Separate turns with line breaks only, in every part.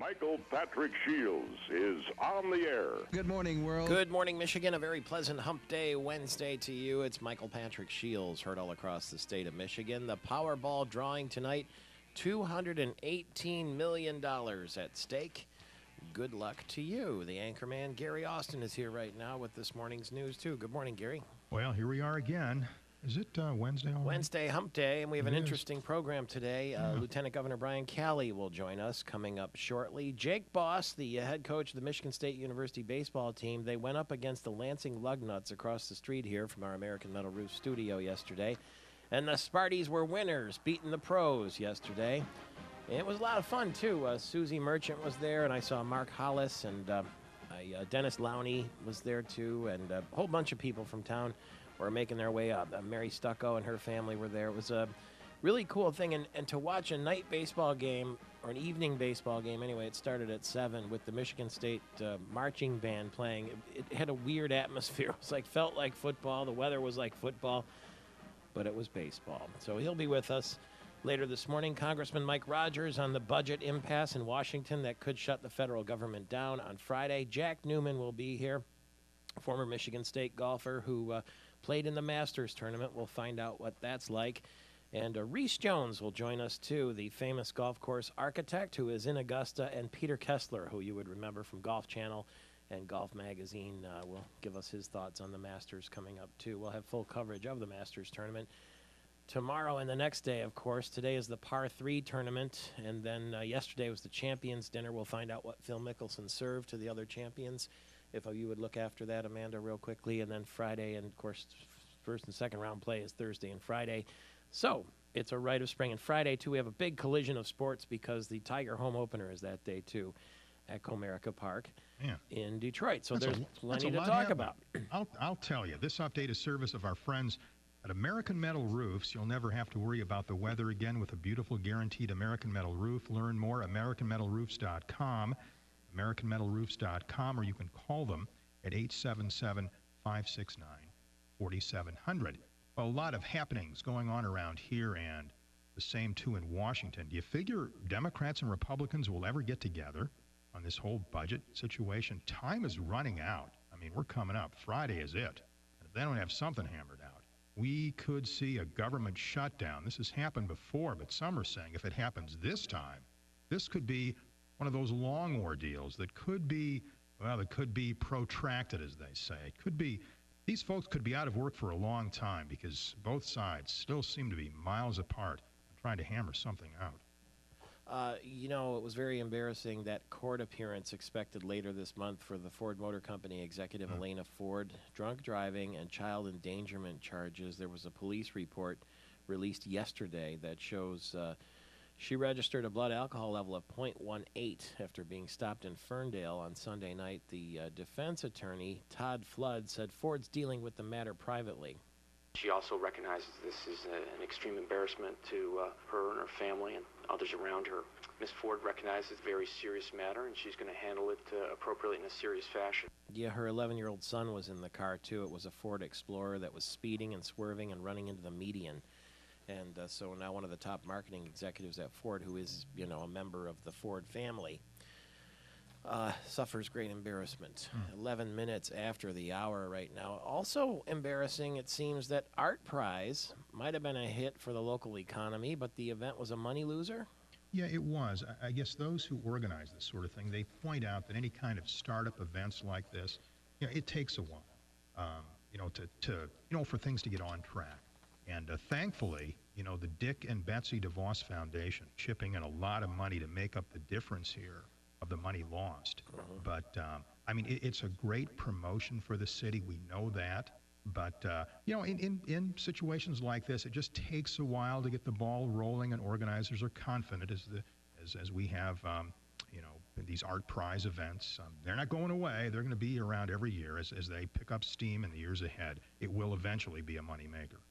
Michael Patrick Shields is on the air.
Good morning, world.
Good morning, Michigan. A very pleasant hump day Wednesday to you. It's Michael Patrick Shields, heard all across the state of Michigan. The Powerball drawing tonight, $218 million at stake. Good luck to you. The anchorman, Gary Austin, is here right now with this morning's news, too. Good morning, Gary.
Well, here we are again. Is it Wednesday already?
Wednesday, hump day, and we have an interesting program today. Lieutenant Governor Brian Calley will join us coming up shortly. Jake Boss, the head coach of the Michigan State University baseball team, they went up against the Lansing Lugnuts across the street here from our American Metal Roof studio yesterday. And the Sparties were winners, beating the pros yesterday. It was a lot of fun, too. Susie Merchant was there, and I saw Mark Hollis, and Dennis Lowney was there, too, and a whole bunch of people from town were making their way up. Mary Stucco and her family were there. It was a really cool thing, and to watch a night baseball game, or an evening baseball game anyway, it started at 7 with the Michigan State marching band playing. It had a weird atmosphere. It was felt like football. The weather was like football, but it was baseball. So he'll be with us later this morning. Congressman Mike Rogers on the budget impasse in Washington that could shut the federal government down on Friday. Jack Newman will be here, former Michigan State golfer who played in the Masters tournament. We'll find out what that's like. And Reese Jones will join us, too, the famous golf course architect who is in Augusta, and Peter Kessler, who you would remember from Golf Channel and Golf Magazine, will give us his thoughts on the Masters coming up, too. We'll have full coverage of the Masters tournament tomorrow and the next day, of course. Today is the Par 3 tournament, and then yesterday was the Champions Dinner. We'll find out what Phil Mickelson served to the other champions. If you would look after that, Amanda, real quickly. And then Friday, and, of course, first and second round play is Thursday and Friday. So it's a rite of spring. And Friday, too, we have a big collision of sports because the Tiger home opener is that day, too, at Comerica Park in Detroit. So there's plenty to talk about.
I'll tell you, this update is service of our friends at American Metal Roofs. You'll never have to worry about the weather again with a beautiful guaranteed American Metal Roof. Learn more at AmericanMetalRoofs.com. AmericanMetalRoofs.com, or you can call them at 877-569-4700. Well, a lot of happenings going on around here, and the same, too, in Washington. Do you figure Democrats and Republicans will ever get together on this whole budget situation? Time is running out. I mean, we're coming up. Friday is it. And if they don't have something hammered out, we could see a government shutdown. This has happened before, but some are saying if it happens this time, this could be one of those long ordeals that could be, well, it could be protracted, as they say. It could be, these folks could be out of work for a long time because both sides still seem to be miles apart trying to hammer something out.
It was very embarrassing, that court appearance expected later this month for the Ford Motor Company executive Elena Ford. Drunk driving and child endangerment charges. There was a police report released yesterday that shows she registered a blood alcohol level of 0.18 after being stopped in Ferndale on Sunday night. The defense attorney, Todd Flood, said Ford's dealing with the matter privately.
She also recognizes this is an extreme embarrassment to her and her family and others around her. Ms. Ford recognizes it's a very serious matter, and she's going to handle it appropriately in a serious fashion.
Yeah, her 11-year-old son was in the car, too. It was a Ford Explorer that was speeding and swerving and running into the median. And so now one of the top marketing executives at Ford, who is, a member of the Ford family, suffers great embarrassment. 11 minutes after the hour right now. Also embarrassing, it seems that Art Prize might have been a hit for the local economy, but the event was a money loser?
Yeah, it was. I guess those who organize this sort of thing, they point out that any kind of startup events like this, it takes a while, for things to get on track. And thankfully, the Dick and Betsy DeVos Foundation chipping in a lot of money to make up the difference here of the money lost. But, it's a great promotion for the city. We know that. But, in situations like this, it just takes a while to get the ball rolling, and organizers are confident as we have, these Art Prize events. They're not going away. They're going to be around every year as they pick up steam in the years ahead. It will eventually be a moneymaker.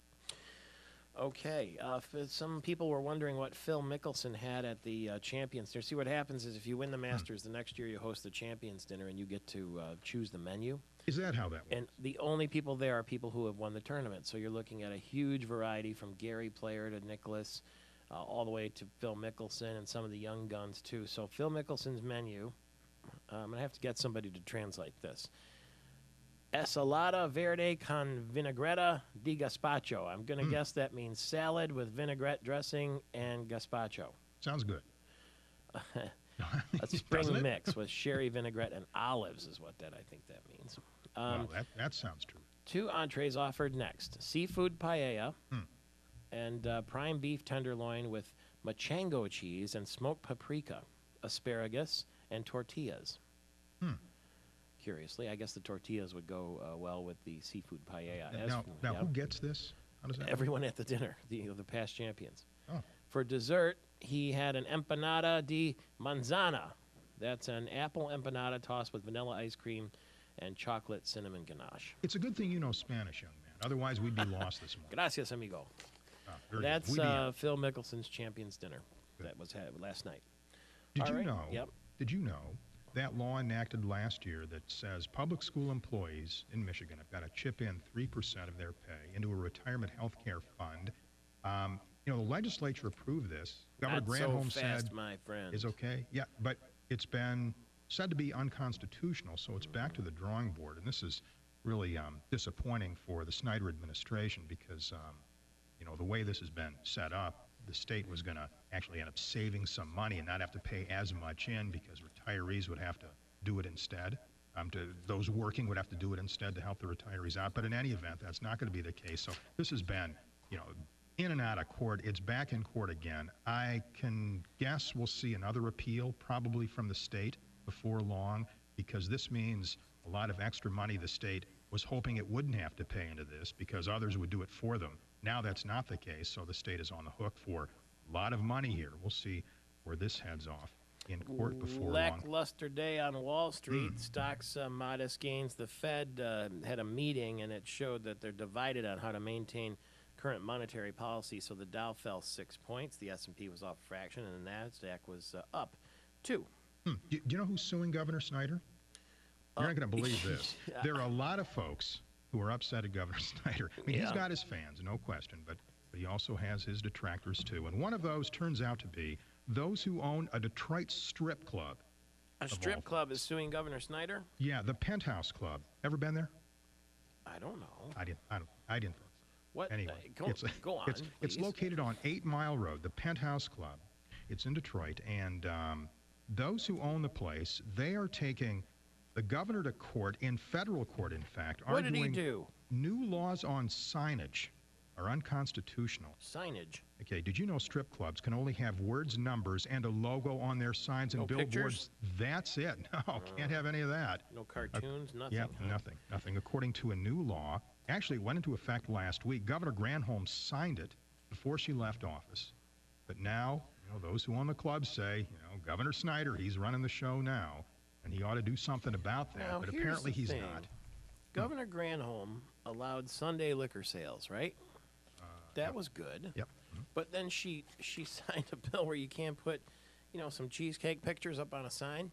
Okay. Some people were wondering what Phil Mickelson had at the Champions Dinner. See, what happens is if you win the Masters, the next year you host the Champions Dinner and you get to choose the menu.
Is that how that works?
And the only people there are people who have won the tournament. So you're looking at a huge variety from Gary Player to Nicklaus, all the way to Phil Mickelson and some of the young guns, too. So Phil Mickelson's menu, I'm going to have to get somebody to translate this. Ensalada verde con vinaigrette di gazpacho. I'm going to guess that means salad with vinaigrette dressing and gazpacho.
Sounds good.
A spring mix with sherry vinaigrette and olives is what I think that means.
Well, that sounds true.
2 entrees offered next. Seafood paella and prime beef tenderloin with machango cheese and smoked paprika, asparagus, and tortillas. Curiously, I guess the tortillas would go well with the seafood paella.
Now who gets this? How does that
Everyone at the dinner, the past champions.
Oh.
For dessert, he had an empanada de manzana. That's an apple empanada tossed with vanilla ice cream and chocolate cinnamon ganache.
It's a good thing you know Spanish, young man. Otherwise, we'd be lost this morning.
Gracias, amigo.
Very
That's
good.
Phil Mickelson's Champions Dinner that was had last night.
Did
All
you
right.
know?
Yep.
Did you know that law enacted last year that says public school employees in Michigan have got to chip in 3% of their pay into a retirement health care fund? The legislature approved this. Governor
Not
Granholm
so fast,
said
my friend.
is okay. Yeah, but it's been said to be unconstitutional, so it's back to the drawing board. And this is really disappointing for the Snyder administration because, the way this has been set up, the state was going to actually end up saving some money and not have to pay as much in because retirees would have to do it instead. Those working would have to do it instead to help the retirees out. But in any event, that's not going to be the case. So this has been, in and out of court. It's back in court again. I can guess we'll see another appeal probably from the state before long because this means a lot of extra money the state was hoping it wouldn't have to pay into this because others would do it for them. Now that's not the case, so the state is on the hook for a lot of money here. We'll see where this heads off in court before long.
Lackluster day on Wall Street. Stocks modest gains. The Fed had a meeting, and it showed that they're divided on how to maintain current monetary policy. So the Dow fell 6 points. The S&P was off a fraction, and the NASDAQ was up 2.
Do you know who's suing Governor Snyder? You're not going to believe this. There are a lot of folks who are upset at Governor Snyder. I mean, he's got his fans, no question, but he also has his detractors, too. And one of those turns out to be those who own a Detroit strip club.
A strip club is suing Governor Snyder?
Yeah, the Penthouse Club. Ever been there?
I don't know.
I didn't.
What?
Anyway,
Go on,
it's
please.
located on 8 Mile Road, the Penthouse Club. It's in Detroit, and those who own the place, they are taking the governor to court, in federal court, in fact,
What did he
arguing
do?
new laws on signage are unconstitutional.
Signage.
Okay, did you know strip clubs can only have words, numbers, and a logo on their signs and
No
billboards?
pictures?
That's it. No, can't have any of that.
No cartoons, nothing.
Yeah,
huh?
nothing. According to a new law, actually it went into effect last week. Governor Granholm signed it before she left office. But now, those who own the club say, Governor Snyder, he's running the show now, and he ought to do something about that.
Now,
but
here's
apparently
the
he's
thing.
not.
Governor Granholm allowed Sunday liquor sales, right? That was good.
Yep.
But then she signed a bill where you can't put, some cheesecake pictures up on a sign.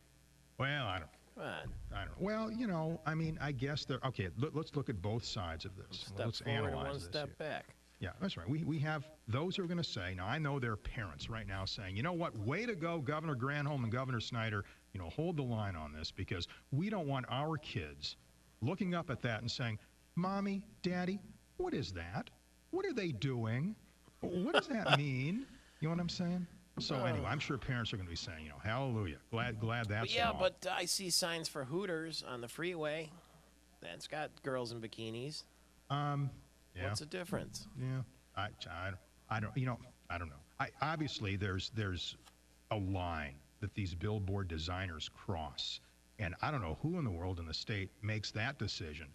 Well, I don't
Come on.
know. Well, I guess they're okay. Let's look at both sides of this.
Step
Let's
forward and
analyze
one
this
step
here.
back.
Yeah, that's right. We have those who are going to say, now I know there are parents right now saying, you know what, way to go, Governor Granholm and Governor Snyder, hold the line on this because we don't want our kids looking up at that and saying, Mommy, Daddy, what is that? What are they doing? What does that mean? You know what I'm saying? So anyway, I'm sure parents are going to be saying, hallelujah, glad that's
But yeah,
off.
but I see signs for Hooters on the freeway. That's got girls in bikinis.
Yeah.
What's the difference?
Yeah, I don't know. Obviously, there's a line that these billboard designers cross, and I don't know who in the world in the state makes that decision.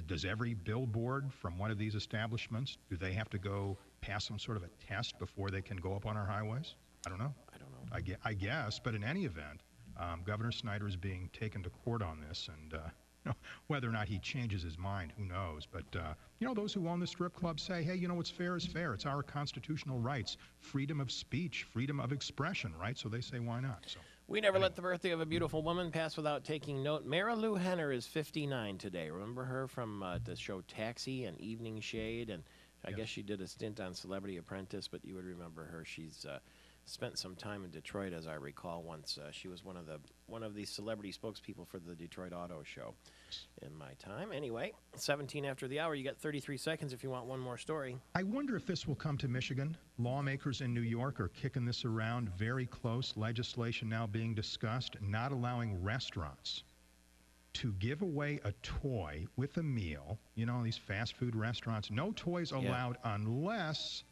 Does every billboard from one of these establishments, do they have to go pass some sort of a test before they can go up on our highways? I don't know. I guess, but in any event, Governor Snyder is being taken to court on this, and whether or not he changes his mind, who knows? But, those who own the strip club say, hey, what's fair is fair. It's our constitutional rights, freedom of speech, freedom of expression, right? So they say, why not? So
We never let the birthday of a beautiful woman pass without taking note. Mara Lou Henner is 59 today. Remember her from the show Taxi and Evening Shade and I guess she did a stint on Celebrity Apprentice, but you would remember her. She's spent some time in Detroit, as I recall. Once she was one of the celebrity spokespeople for the Detroit Auto Show in my time. Anyway, 17 after the hour. You got 33 seconds if you want one more story.
I wonder if this will come to Michigan. Lawmakers in New York are kicking this around very close. Legislation now being discussed, not allowing restaurants to give away a toy with a meal. You know, these fast food restaurants, no toys allowed unless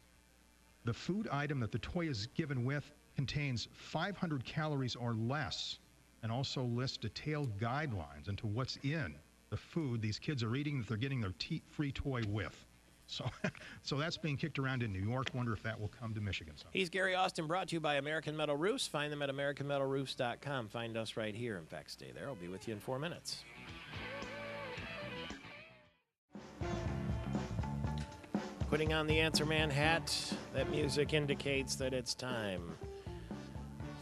the food item that the toy is given with contains 500 calories or less, and also lists detailed guidelines into what's in the food these kids are eating that they're getting their free toy with. So that's being kicked around in New York. Wonder if that will come to Michigan someday.
He's Gary Austin, brought to you by American Metal Roofs. Find them at AmericanMetalRoofs.com. Find us right here. In fact, stay there. I'll be with you in 4 minutes. Putting on the Answer Man hat, that music indicates that it's time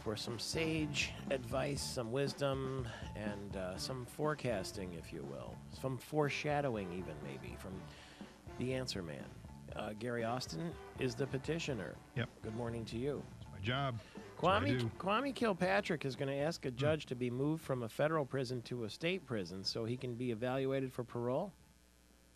for some sage advice, some wisdom, and some forecasting, if you will. Some foreshadowing, even, maybe, from the Answer Man. Gary Austin is the petitioner.
Yep.
Good morning to you.
It's my job. It's what I do.
Kwame Kilpatrick is going to ask a judge to be moved from a federal prison to a state prison so he can be evaluated for parole.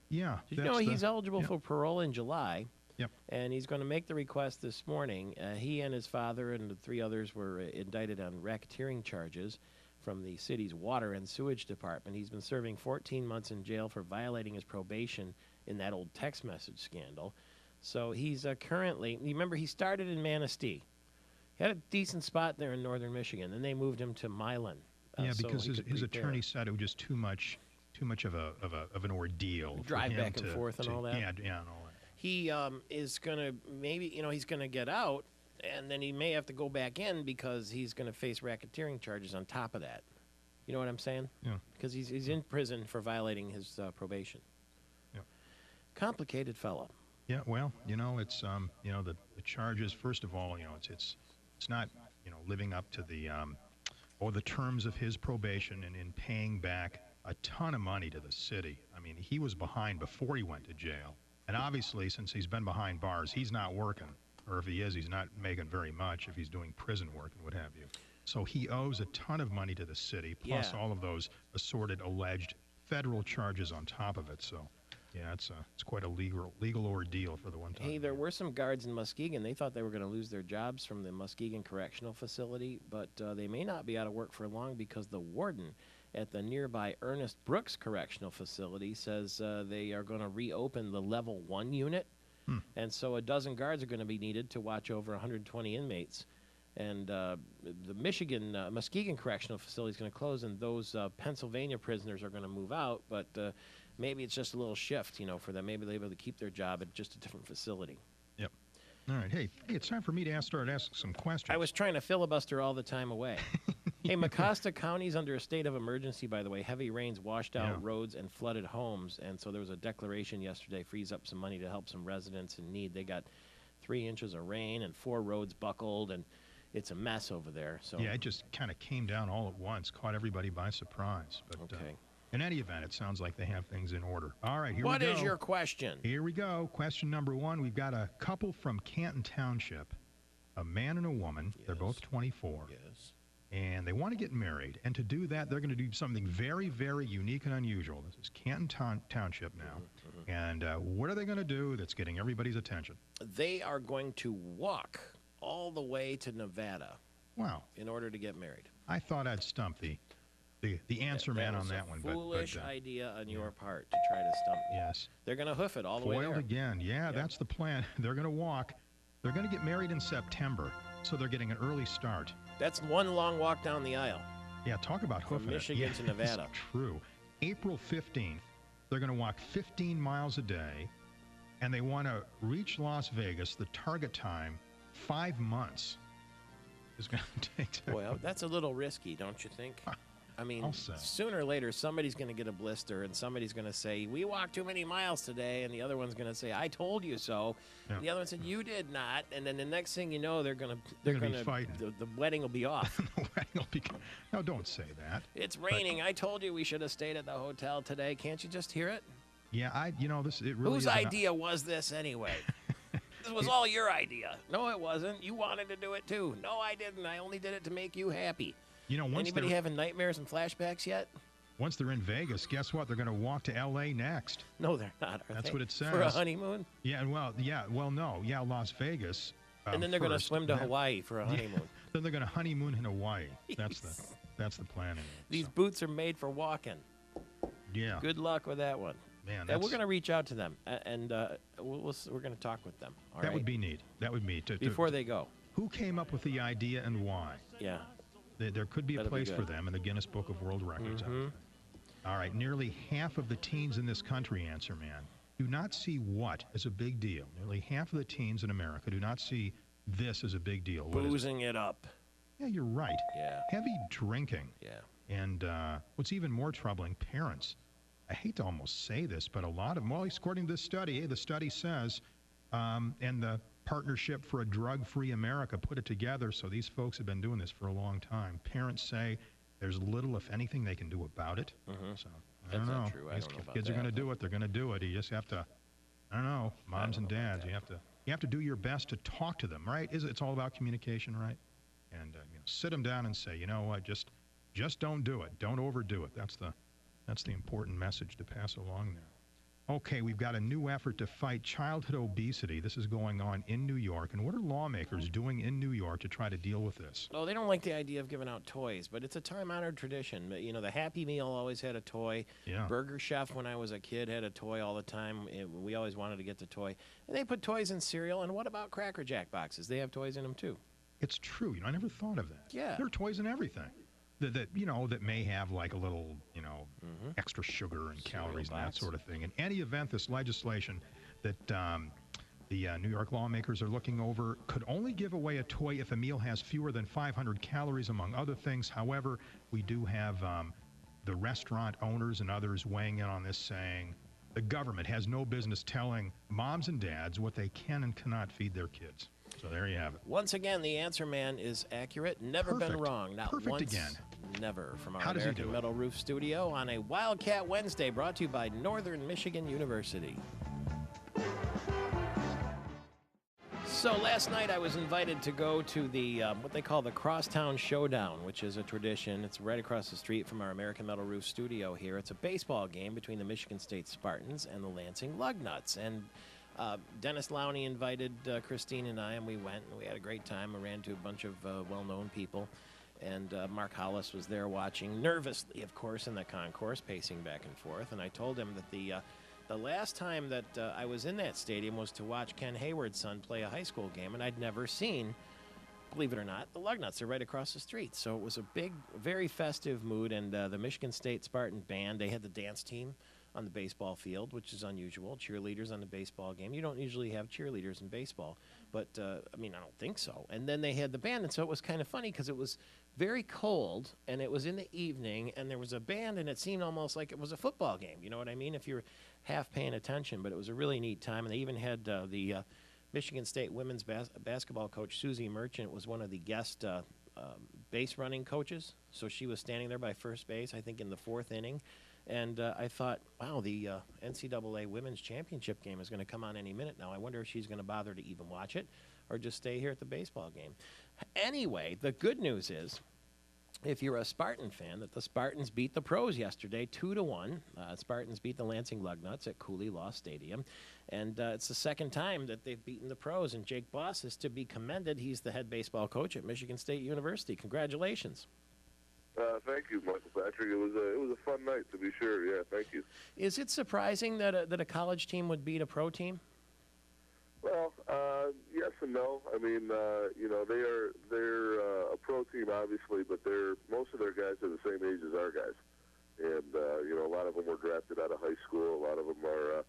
Yeah.
Did you know he's eligible for parole in July?
Yep.
And he's going to make the request this morning. He and his father and the 3 others were indicted on racketeering charges from the city's water and sewage department. He's been serving 14 months in jail for violating his probation in that old text message scandal. So he's currently, you remember he started in Manistee. He had a decent spot there in northern Michigan. Then they moved him to Milan.
Yeah, because his attorney said it was just too much of an ordeal.
Drive back and forth and all that.
Yeah, and all that.
He is going to he's going to get out, and then he may have to go back in because he's going to face racketeering charges on top of that. You know what I'm saying?
Yeah.
Because he's in prison for violating his probation.
Yeah.
Complicated fella.
Yeah, well, it's the charges. First of all, it's not living up to the terms of his probation and in paying back a ton of money to the city. I mean, he was behind before he went to jail, and obviously, since he's been behind bars, he's not working, or if he is, he's not making very much if he's doing prison work and what have you. So he owes a ton of money to the city, plus all of those assorted alleged federal charges on top of it. So. Yeah, it's quite a legal ordeal for the one time.
Hey, there were some guards in Muskegon. They thought they were going to lose their jobs from the Muskegon Correctional Facility, but they may not be out of work for long because the warden at the nearby Ernest Brooks Correctional Facility says they are going to reopen the Level 1 unit, and so a dozen guards are going to be needed to watch over 120 inmates. And the Muskegon Correctional Facility is going to close, and those Pennsylvania prisoners are going to move out, but maybe it's just a little shift, for them. Maybe they'll be able to keep their job at just a different facility.
Yep. All right. Hey, it's time for me to start asking some questions.
I was trying to filibuster all the time away. Hey, Mecosta County's under a state of emergency, by the way. Heavy rains washed out roads and flooded homes, and so there was a declaration yesterday, frees up some money to help some residents in need. They got 3 inches of rain and 4 roads buckled, and it's a mess over there. So
yeah, it just kind of came down all at once, caught everybody by surprise. But
okay.
In any event, it sounds like they have things in order. All right, here we go.
What is your question?
Here we go. Question number 1. We've got a couple from Canton Township, a man and a woman.
Yes.
They're both 24.
Yes.
And they want to get married. And to do that, they're going to do something very, very unique and unusual. This is Canton Township now. Mm-hmm. And what are they going to do that's getting everybody's attention?
They are going to walk all the way to Nevada.
Wow.
In order to get married.
I thought I'd stump the answer man on that one.
Foolish idea on your part to try to stump me.
Yes.
They're going to hoof it all the way there.
Foiled again. Yeah, that's the plan. They're going to walk. They're going to get married in September, so they're getting an early start.
That's one long walk down the aisle.
Yeah, talk about hoofing
From Michigan to Nevada.
It's true. April 15th, they're going to walk 15 miles a day, and they want to reach Las Vegas. The target time, 5 months, is going to take.
Well, that's a little risky, don't you think? I mean, sooner or later, somebody's going to get a blister, and somebody's going to say, we walked too many miles today, and the other one's going to say, I told you so. Yeah. The other one said, you did not. And then the next thing you know, they're going to
be fighting.
The wedding will be off.
The wedding will be. No, don't say that.
It's raining. I told you we should have stayed at the hotel today. Can't you just hear it?
Yeah, it really
Whose
is
idea was this anyway? This was all your idea. No, it wasn't. You wanted to do it too. No, I didn't. I only did it to make you happy. Anybody having nightmares and flashbacks yet?
Once they're in Vegas, guess what? They're going to walk to L.A. next.
No, they're not.
That's what it says.
For a honeymoon?
Yeah, Las Vegas.
And then they're going to swim to Hawaii for a honeymoon.
Then they're going to honeymoon in Hawaii. That's the plan. Anyway,
These boots are made for walking.
Yeah.
Good luck with that one.
Man,
we're going to reach out to them, and we're going to talk with them. All right?
Would be neat. That would be
before they go.
Who came up with the idea and why?
Yeah.
There could be a place for them in the Guinness Book of World Records.
Mm-hmm.
All right, nearly half of the teens in this country, Answer Man, do not see what as a big deal. Nearly half of the teens in America do not see this as a big deal.
Boozing it up.
Yeah, you're right.
Yeah.
Heavy drinking.
Yeah.
And what's even more troubling, parents. I hate to almost say this, but a lot of them, well, according to this study, the study says, and the Partnership for a Drug-Free America put it together, so these folks have been doing this for a long time. Parents say there's little, if anything, they can do about it.
Mm-hmm.
So, I
don't
know.
Not true.
If kids are going to do it, they're going to do it. You just have to, I don't know, moms and dads, you have to do your best to talk to them, right? It's all about communication, right? And sit them down and say, you know what, just don't do it. Don't overdo it. That's the important message to pass along there. Okay, we've got a new effort to fight childhood obesity. This is going on in New York. And what are lawmakers doing in New York to try to deal with this?
Oh, they don't like the idea of giving out toys, but it's a time-honored tradition. The Happy Meal always had a toy.
Yeah.
Burger Chef, when I was a kid, had a toy all the time. We always wanted to get the toy. And they put toys in cereal. And what about Cracker Jack boxes? They have toys in them, too.
It's true. I never thought of that.
Yeah.
There are toys in everything. That may have like a little, extra sugar and calories and that sort of thing. In any event, this legislation that the New York lawmakers are looking over could only give away a toy if a meal has fewer than 500 calories, among other things. However, we do have the restaurant owners and others weighing in on this, saying the government has no business telling moms and dads what they can and cannot feed their kids. So there you have it.
Once again, the Answer Man is accurate. Never been wrong. Not
Perfect
once.
Again.
Never. From our
How does
American Metal Roof studio on a Wildcat Wednesday, brought to you by Northern Michigan University. So last night I was invited to go to the what they call the Crosstown Showdown, which is a tradition. It's right across the street from our American Metal Roof studio here. It's a baseball game between the Michigan State Spartans and the Lansing Lugnuts. And Dennis Lowney invited Christine and I, and we went, and we had a great time. We ran into a bunch of well-known people, and Mark Hollis was there watching, nervously, of course, in the concourse, pacing back and forth. And I told him that the last time that I was in that stadium was to watch Ken Hayward's son play a high school game, and I'd never seen, believe it or not, the Lugnuts are right across the street. So it was a big, very festive mood, and the Michigan State Spartan band, they had the dance team on the baseball field, which is unusual. Cheerleaders on the baseball game. You don't usually have cheerleaders in baseball, but I don't think so. And then they had the band, and so it was kind of funny because it was very cold, and it was in the evening, and there was a band, and it seemed almost like it was a football game. You know what I mean? If you're half paying attention, but it was a really neat time. And they even had the Michigan State women's basketball coach, Susie Merchant, was one of the guest base running coaches. So she was standing there by first base, I think in the fourth inning. And I thought, wow, the NCAA Women's Championship game is going to come on any minute now. I wonder if she's going to bother to even watch it or just stay here at the baseball game. Anyway, the good news is, if you're a Spartan fan, that the Spartans beat the Pros yesterday 2-1. Spartans beat the Lansing Lugnuts at Cooley Law Stadium. And it's the second time that they've beaten the Pros. And Jake Boss is to be commended. He's the head baseball coach at Michigan State University. Congratulations.
Thank you, Michael Patrick. It was a fun night, to be sure. Yeah, thank you.
Is it surprising that a college team would beat a pro team?
Well, yes and no. I mean, they're a pro team, obviously, but most of their guys are the same age as our guys, and a lot of them were drafted out of high school. A lot of them are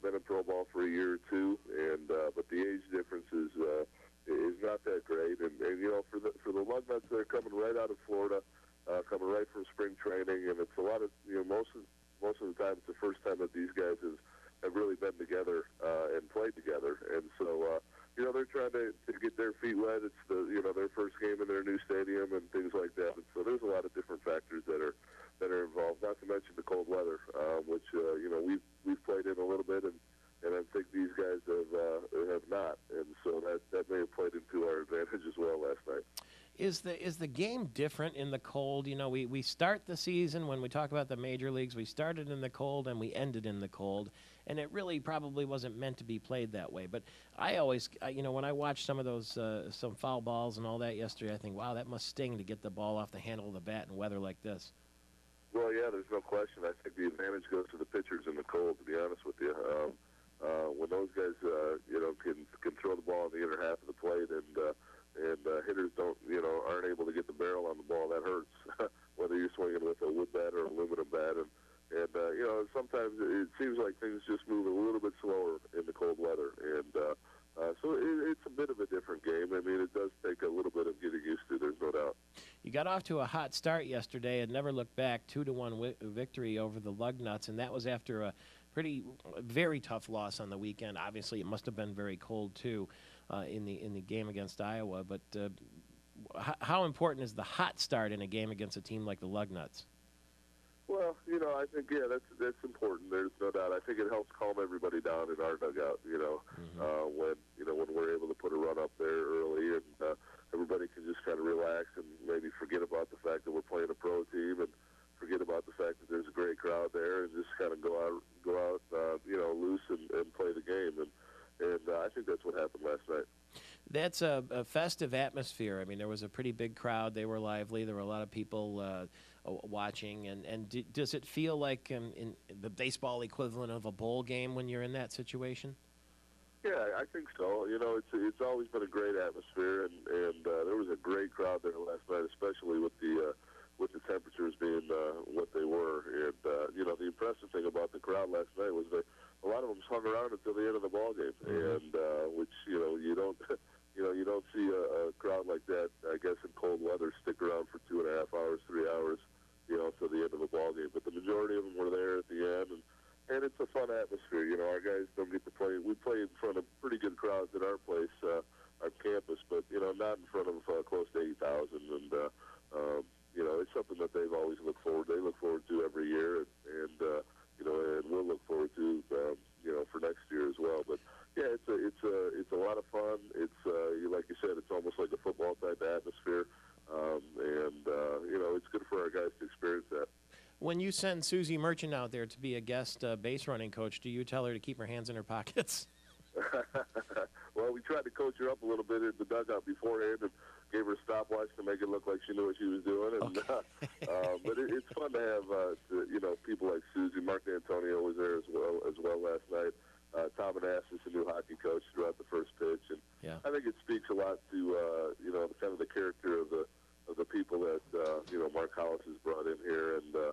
been in pro ball for a year or two, and but the age difference is not that great. And for the Lugnuts, they're coming right out of Florida. Coming right from spring training, and it's a lot of most of the time it's the first time that these guys have really been together and played together, and so they're trying to get their feet wet. It's their first game in their new stadium and things like that, and so there's a lot of different factors that are involved. Not to mention the cold weather, which we've played in
is the game different in the cold? You know, we start the season, when we talk about the major leagues, we started in the cold and we ended in the cold, and it really probably wasn't meant to be played that way. But I always, you know, when I watch some of those some foul balls and all that yesterday, I think, wow, that must sting to get the ball off the handle of the bat in weather like this.
Well, yeah, there's no question. I think the advantage goes to the pitchers in the cold, to be honest with you. When those guys, you know, can throw the ball in the inner half of the plate, and hitters aren't able to get the barrel on the ball, that hurts. Whether you're swinging with a wood bat or aluminum bat, and you know, sometimes it seems like things just move a little bit slower in the cold weather, and so it's a bit of a different game. I mean, it does take a little bit of getting used to. There's no doubt.
You got off to a hot start yesterday and never looked back. 2-1 victory over the Lugnuts, and that was after a very tough loss on the weekend. Obviously, it must have been very cold too in the game against Iowa. But how important is the hot start in a game against a team like the Lugnuts?
Well, you know, I think, yeah, that's important. There's no doubt. I think it helps calm everybody down in our dugout. You know, when we're able to put a run up there early, and everybody can just kind of relax and maybe forget about the fact that we're playing a pro team, and forget about the fact that there's a great crowd there, and just kind of go out, you know, loose and play the game. And I think that's what happened last night.
That's a festive atmosphere. I mean, there was a pretty big crowd. They were lively. There were a lot of people watching. And does it feel like in the baseball equivalent of a bowl game when you're in that situation?
Yeah, I think so. You know, it's always been a great atmosphere, and there was a great crowd there last night, especially with the temperatures being what they were. And you know, the impressive thing about the crowd last night was that a lot of them hung around until the end of the ball game, and which you don't see a crowd like that, I guess, in cold weather stick around for 2.5 hours, 3 hours, you know, till the end of a ball game. But the majority of them were there at the end, and it's a fun atmosphere. You know, our guys don't get to play. We play in front of pretty good crowds at our place, our campus, but you know, not in front of close to 8,000. And you know, it's something that they've always looked forward. They look forward to every year, and you know, and we'll look forward to you know, for next year as well. But yeah, it's a lot of fun. It's like you said, it's almost like a football type atmosphere, and you know, it's good for our guys to experience that.
When you send Susie Merchant out there to be a guest base running coach, do you tell her to keep her hands in her pockets?
Well, we tried to coach her up a little bit in the dugout beforehand and gave her a stopwatch to make it look like she knew what she was doing. And,
okay.
But it's fun to have, you know, people like Susie. Mark D'Antonio was there as well last night. Tom Anastas, a new hockey coach, throughout the first pitch. And
yeah.
I think it speaks a lot to, you know, kind of the character of the people that, you know, Mark Hollis has brought in here, and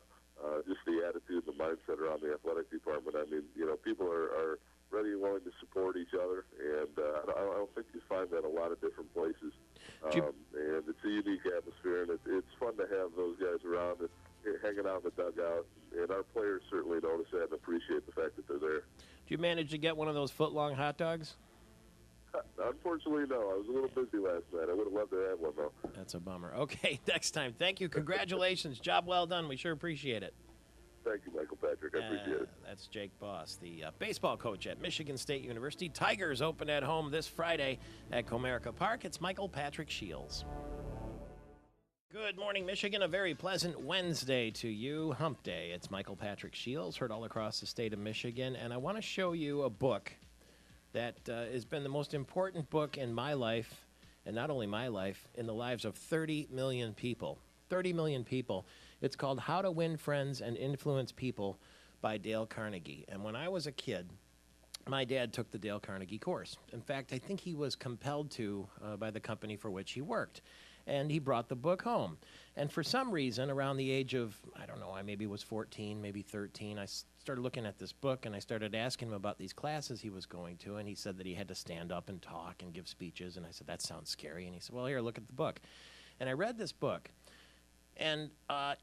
just the attitude and the mindset around the athletic department. I mean, you know, people are ready and willing to support each other, and I don't think you find that a lot of different places. And it's a unique atmosphere, and it's fun to have those guys around and hanging out in the dugout. And our players certainly notice that and appreciate the fact that they're there.
Did you manage to get one of those foot-long hot dogs?
Unfortunately, no. I was a little busy last night. I would have loved to have one, though.
That's a bummer. Okay, next time. Thank you. Congratulations. Job well done. We sure appreciate it.
Thank you, Michael Patrick. I appreciate it.
That's Jake Boss, the baseball coach at Michigan State University. Tigers open at home this Friday at Comerica Park. It's Michael Patrick Shields. Good morning, Michigan. A very pleasant Wednesday to you. Hump Day. It's Michael Patrick Shields, heard all across the state of Michigan. And I want to show you a book that has been the most important book in my life, and not only my life, in the lives of 30 million people. 30 million people. It's called How to Win Friends and Influence People by Dale Carnegie. And when I was a kid, my dad took the Dale Carnegie course. In fact, I think he was compelled to by the company for which he worked. And he brought the book home. And for some reason, around the age of, I don't know, I maybe was 14, maybe 13, I started looking at this book, and I started asking him about these classes he was going to, and he said that he had to stand up and talk and give speeches, and I said, that sounds scary. And he said, well, here, look at the book. And I read this book, and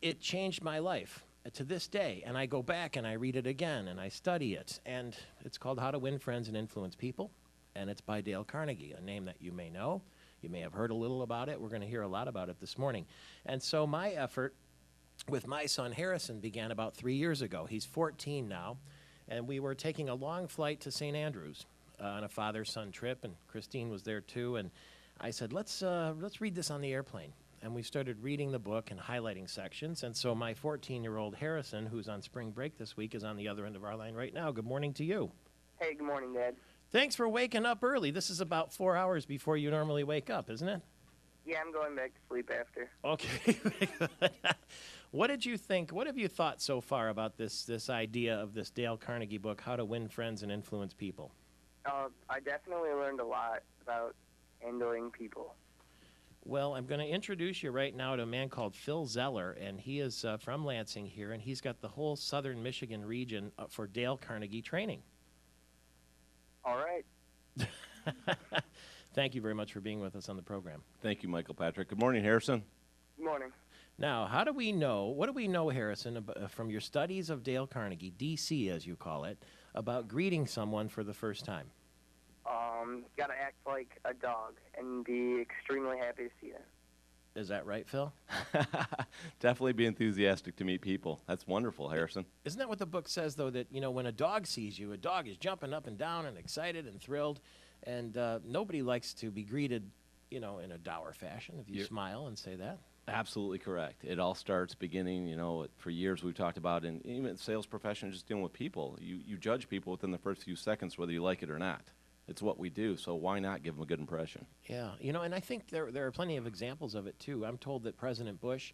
it changed my life to this day. And I go back and I read it again, and I study it. And it's called How to Win Friends and Influence People, and it's by Dale Carnegie, a name that you may know. You may have heard a little about it. We're going to hear a lot about it this morning. And so my effort with my son Harrison began about 3 years ago. He's 14 now, and we were taking a long flight to St. Andrews on a father-son trip, and Christine was there too. And I said, let's read this on the airplane. and we started reading the book and highlighting sections. And so my 14-year-old Harrison, who's on spring break this week, is on the other end of our line right now. Good morning to you.
Hey, good morning, Dad.
Thanks for waking up early. This is about 4 hours before you normally wake up, isn't it?
Yeah, I'm going back to sleep after.
Okay. What did you think? What have you thought so far about this idea of this Dale Carnegie book, How to Win Friends and Influence People?
I definitely learned a lot about handling people.
Well, I'm going to introduce you right now to a man called Phil Zeller, and he is from Lansing here, and he's got the whole southern Michigan region for Dale Carnegie training.
All right.
Thank you very much for being with us on the program.
Thank you, Michael Patrick. Good morning, Harrison.
Good morning.
Now, what do we know, Harrison, from your studies of Dale Carnegie, DC as you call it, about greeting someone for the first time?
Got to act like a dog and be extremely happy to see them.
Is that right, Phil?
Definitely be enthusiastic to meet people. That's wonderful, Harrison.
Isn't that what the book says, though, that, when a dog sees you, a dog is jumping up and down and excited and thrilled, and nobody likes to be greeted, in a dour fashion if you smile and say that?
Absolutely correct. It all starts beginning, for years we've talked about, in even sales profession, just dealing with people. You judge people within the first few seconds whether you like it or not. It's what we do, so why not give them a good impression?
Yeah, and I think there are plenty of examples of it, too. I'm told that President Bush,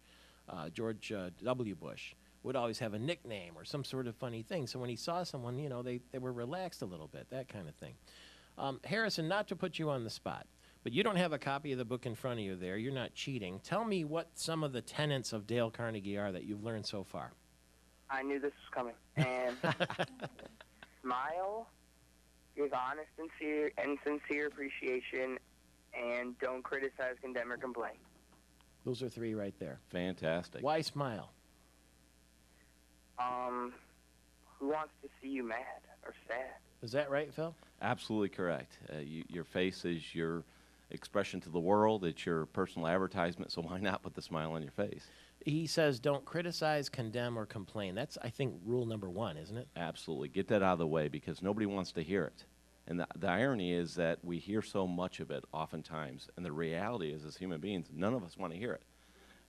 George W. Bush, would always have a nickname or some sort of funny thing. So when he saw someone, they were relaxed a little bit, that kind of thing. Harrison, not to put you on the spot, but you don't have a copy of the book in front of you there. You're not cheating. Tell me what some of the tenets of Dale Carnegie are that you've learned so far.
I knew this was coming. And smile, give honest and sincere appreciation, and don't criticize, condemn, or complain.
Those are three right there.
Fantastic.
Why smile?
Who wants to see you mad or sad?
Is that right, Phil?
Absolutely correct. Your face is your expression to the world. It's your personal advertisement, so why not put the smile on your face?
He says don't criticize, condemn, or complain. That's, I think, rule number one, isn't it?
Absolutely. Get that out of the way because nobody wants to hear it. And the irony is that we hear so much of it oftentimes, and the reality is as human beings, none of us want to hear it.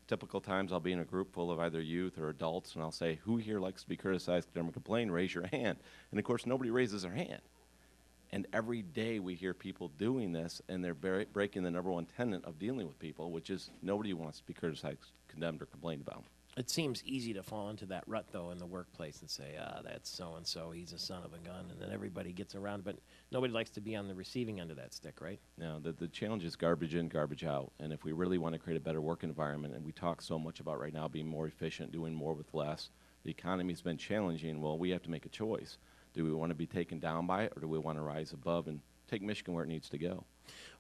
Typical times I'll be in a group full of either youth or adults, and I'll say, who here likes to be criticized, condemned, or complain? Raise your hand. And, of course, nobody raises their hand. And every day we hear people doing this, and they're breaking the number one tenet of dealing with people, which is nobody wants to be criticized, condemned, or complained about.
It seems easy to fall into that rut, though, in the workplace and say, that's so-and-so, he's a son of a gun, and then everybody gets around. But nobody likes to be on the receiving end of that stick, right?
No, the challenge is garbage in, garbage out. And if we really want to create a better work environment, and we talk so much about right now being more efficient, doing more with less, the economy's been challenging. Well, we have to make a choice. Do we want to be taken down by it, or do we want to rise above and take Michigan where it needs to go?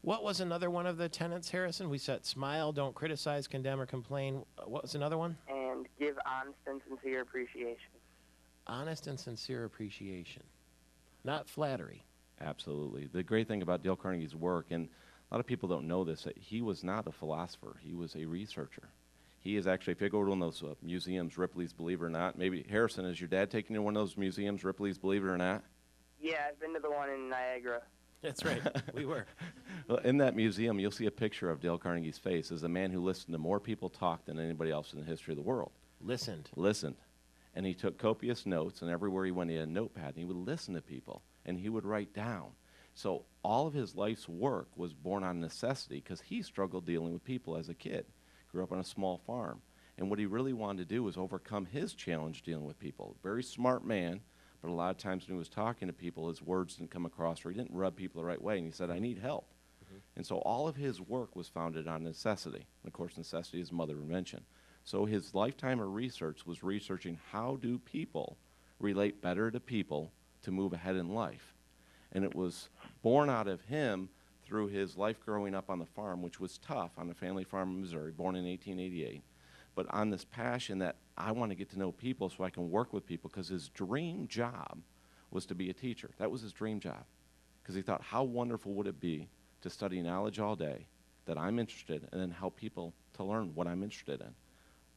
What was another one of the tenets, Harrison? We said smile, don't criticize, condemn, or complain. What was another one?
And give honest and sincere appreciation.
Honest and sincere appreciation, not flattery.
Absolutely. The great thing about Dale Carnegie's work, and a lot of people don't know this, that he was not a philosopher. He was a researcher. He is actually, if you go to one of those museums, Ripley's Believe It or Not, maybe, Harrison, is your dad taking you to one of those museums, Ripley's Believe It or Not?
Yeah, I've been to the one in Niagara.
That's right. We were.
Well, in that museum, you'll see a picture of Dale Carnegie's face as a man who listened to more people talk than anybody else in the history of the world.
Listened.
And he took copious notes, and everywhere he went, he had a notepad, and he would listen to people, and he would write down. So all of his life's work was born on necessity because he struggled dealing with people as a kid, grew up on a small farm. And what he really wanted to do was overcome his challenge dealing with people. Very smart man, but a lot of times when he was talking to people, his words didn't come across or he didn't rub people the right way, and he said, I need help. And so all of his work was founded on necessity. And, of course, necessity is mother invention. So his lifetime of research was researching how do people relate better to people to move ahead in life. And it was born out of him through his life growing up on the farm, which was tough, on a family farm in Missouri, born in 1888. But on this passion that I want to get to know people so I can work with people, because his dream job was to be a teacher. That was his dream job. Because he thought, how wonderful would it be to study knowledge all day that I'm interested in and then help people to learn what I'm interested in.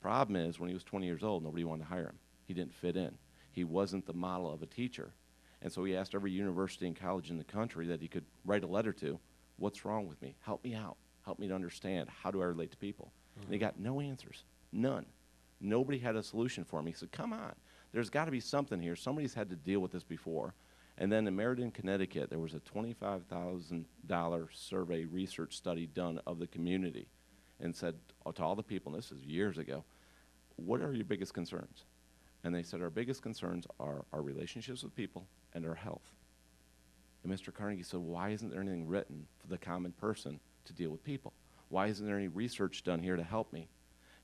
Problem is, when he was 20 years old, nobody wanted to hire him. He didn't fit in. He wasn't the model of a teacher. And so he asked every university and college in the country that he could write a letter to, what's wrong with me? Help me out. Help me to understand. How do I relate to people? And he got no answers, none. Nobody had a solution for him. He said, come on, there's got to be something here. Somebody's had to deal with this before. And then in Meriden, Connecticut, there was a $25,000 survey research study done of the community and said to all the people, and this is years ago, what are your biggest concerns? And they said, our biggest concerns are our relationships with people and our health. And Mr. Carnegie said, why isn't there anything written for the common person to deal with people? Why isn't there any research done here to help me?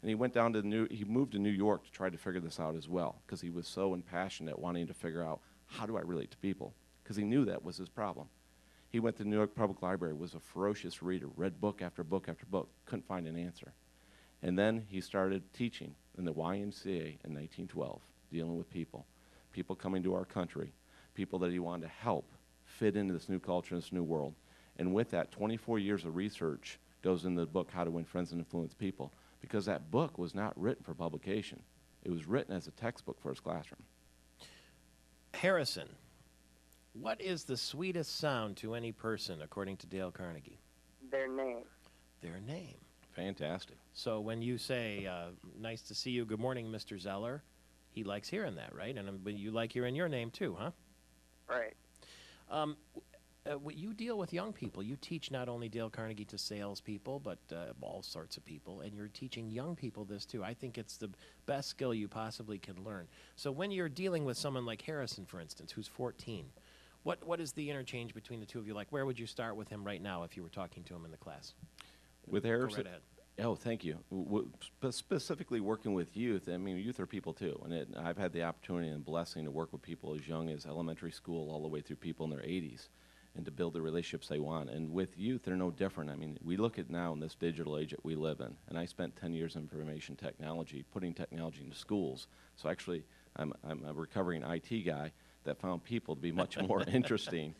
And he went down to he moved to New York to try to figure this out as well, because he was so impassioned at wanting to figure out, how do I relate to people? Because he knew that was his problem. He went to New York Public Library, was a ferocious reader, read book after book after book, couldn't find an answer. And then he started teaching in the YMCA in 1912, dealing with people coming to our country, people that he wanted to help fit into this new culture, this new world. And with that, 24 years of research goes into the book, How to Win Friends and Influence People, because that book was not written for publication. It was written as a textbook for his classroom.
Harrison, what is the sweetest sound to any person, according to Dale Carnegie?
Their name.
Their name.
Fantastic.
So when you say, nice to see you, good morning, Mr. Zeller, he likes hearing that, right? And you like hearing your name too, huh?
Right.
You deal with young people. You teach not only Dale Carnegie to salespeople, but all sorts of people, and you're teaching young people this too. I think it's the best skill you possibly can learn. So when you're dealing with someone like Harrison, for instance, who's 14, what is the interchange between the two of you like? Where would you start with him right now if you were talking to him in the class?
With Harrison?
Go right ahead.
Oh, thank you. Specifically working with youth, I mean, youth are people too. And I've had the opportunity and blessing to work with people as young as elementary school all the way through people in their 80s and to build the relationships they want. And with youth, they're no different. I mean, we look at now in this digital age that we live in, and I spent 10 years in information technology, putting technology into schools. So actually, I'm a recovering IT guy that found people to be much more interesting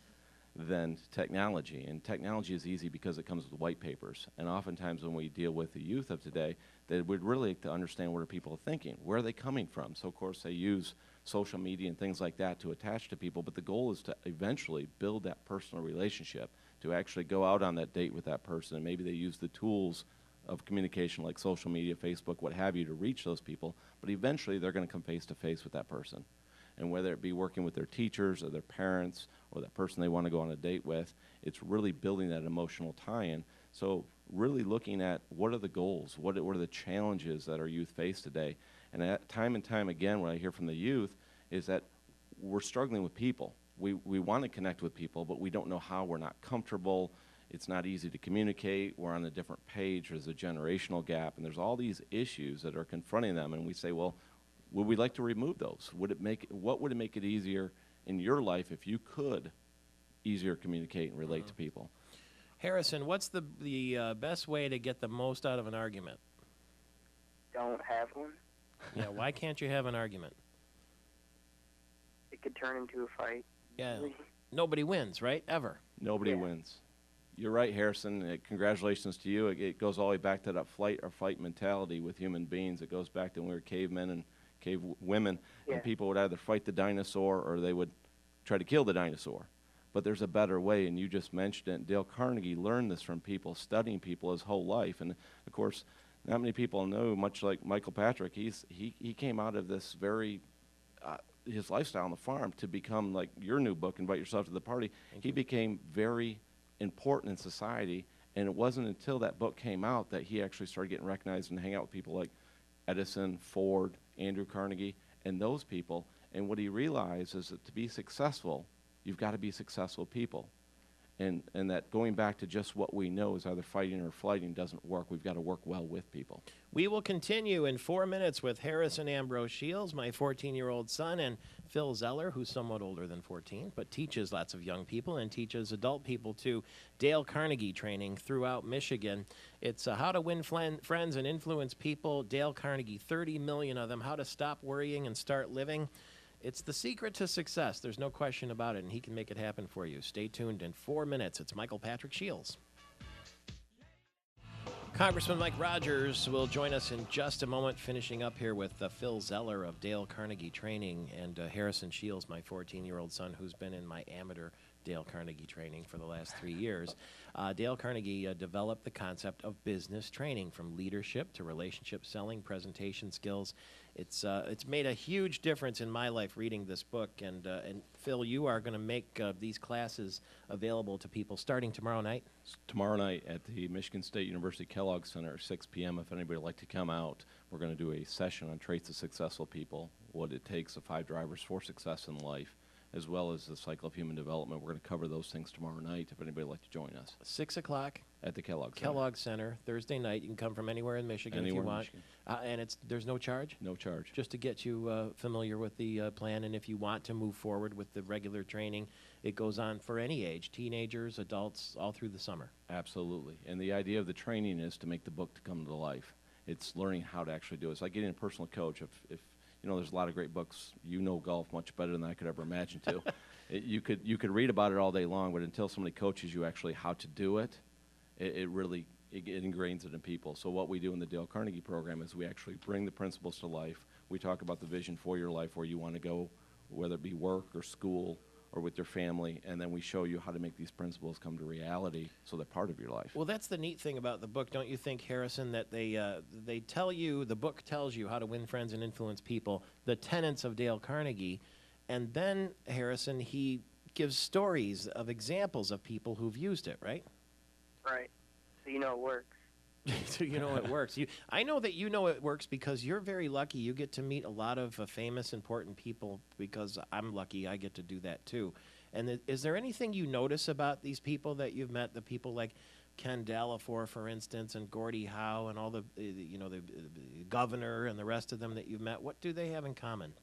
than technology. And technology is easy because it comes with white papers. And oftentimes when we deal with the youth of today, they would really like to understand what are people thinking, where are they coming from. So of course they use social media and things like that to attach to people, but the goal is to eventually build that personal relationship, to actually go out on that date with that person, and maybe they use the tools of communication like social media, Facebook, what have you, to reach those people, but eventually they're going to come face to face with that person. And whether it be working with their teachers or their parents or that person they want to go on a date with, it's really building that emotional tie-in. So really looking at what are the goals, what are the challenges that our youth face today. And time and time again, what I hear from the youth is that we're struggling with people. We want to connect with people, but we don't know how. We're not comfortable. It's not easy to communicate. We're on a different page. There's a generational gap. And there's all these issues that are confronting them. And we say, well, would we like to remove those? What would it make it easier in your life if you could easier communicate and relate to people?
Harrison, what's the best way to get the most out of an argument?
Don't have one.
Yeah, why can't you have an argument?
It could turn into a fight.
Yeah, nobody wins, right? Ever.
Nobody wins. You're right, Harrison. Congratulations to you. It goes all the way back to that flight or fight mentality with human beings. It goes back to when we were cavemen and cave women, and people would either fight the dinosaur or they would try to kill the dinosaur. But there's a better way, and you just mentioned it. Dale Carnegie learned this from people, studying people his whole life. And, of course, not many people know, much like Michael Patrick, he came out of this very, his lifestyle on the farm to become, like your new book, Invite Yourself to the Party. He became very important in society, and it wasn't until that book came out that he actually started getting recognized and hang out with people like Edison, Ford, Andrew Carnegie, and those people. And what he realized is that to be successful, you've got to be successful people. And that going back to just what we know is either fighting or flighting doesn't work. We've got to work well with people.
We will continue in 4 minutes with Harrison Ambrose Shields, my 14-year-old son, and Phil Zeller, who's somewhat older than 14, but teaches lots of young people and teaches adult people to Dale Carnegie training throughout Michigan. It's How to Win Friends and Influence People. Dale Carnegie, 30 million of them. How to Stop Worrying and Start Living. It's the secret to success. There's no question about it, and he can make it happen for you. Stay tuned in 4 minutes. It's Michael Patrick Shields. Congressman Mike Rogers will join us in just a moment, finishing up here with Phil Zeller of Dale Carnegie Training and Harrison Shields, my 14-year-old son, who's been in my amateur Dale Carnegie training for the last 3 years. Dale Carnegie developed the concept of business training, from leadership to relationship selling, presentation skills. It's made a huge difference in my life reading this book. And Phil, you are going to make these classes available to people starting tomorrow night?
Tomorrow night at the Michigan State University Kellogg Center, 6 p.m. If anybody would like to come out, we're going to do a session on traits of successful people, what it takes, the 5 drivers for success in life, as well as the cycle of human development. We're going to cover those things tomorrow night if anybody would like to join us.
6 o'clock?
At the Kellogg Center.
Kellogg Center, Thursday night. You can come from anywhere in Michigan if you
Anywhere in
want.
Michigan.
And there's no charge?
No charge.
Just to get you familiar with the plan, and if you want to move forward with the regular training, it goes on for any age, teenagers, adults, all through the summer.
Absolutely. And the idea of the training is to make the book to come to life. It's learning how to actually do it. It's like getting a personal coach. If you know, there's a lot of great books. You know golf much better than I could ever imagine to. You could read about it all day long, but until somebody coaches you actually how to do it, it really ingrains it in people. So what we do in the Dale Carnegie program is we actually bring the principles to life. We talk about the vision for your life, where you want to go, whether it be work or school or with your family, and then we show you how to make these principles come to reality so they're part of your life.
Well, that's the neat thing about the book, don't you think, Harrison, that they tell you, the book tells you how to win friends and influence people, the tenets of Dale Carnegie, and then, Harrison, he gives stories of examples of people who've used it, right?
Right. So you know it works.
So you know it works. I know that you know it works because you're very lucky. You get to meet a lot of famous, important people, because I'm lucky I get to do that too. And is there anything you notice about these people that you've met, the people like Ken Dallafor, for instance, and Gordie Howe, and all the governor and the rest of them that you've met? What do they have in common?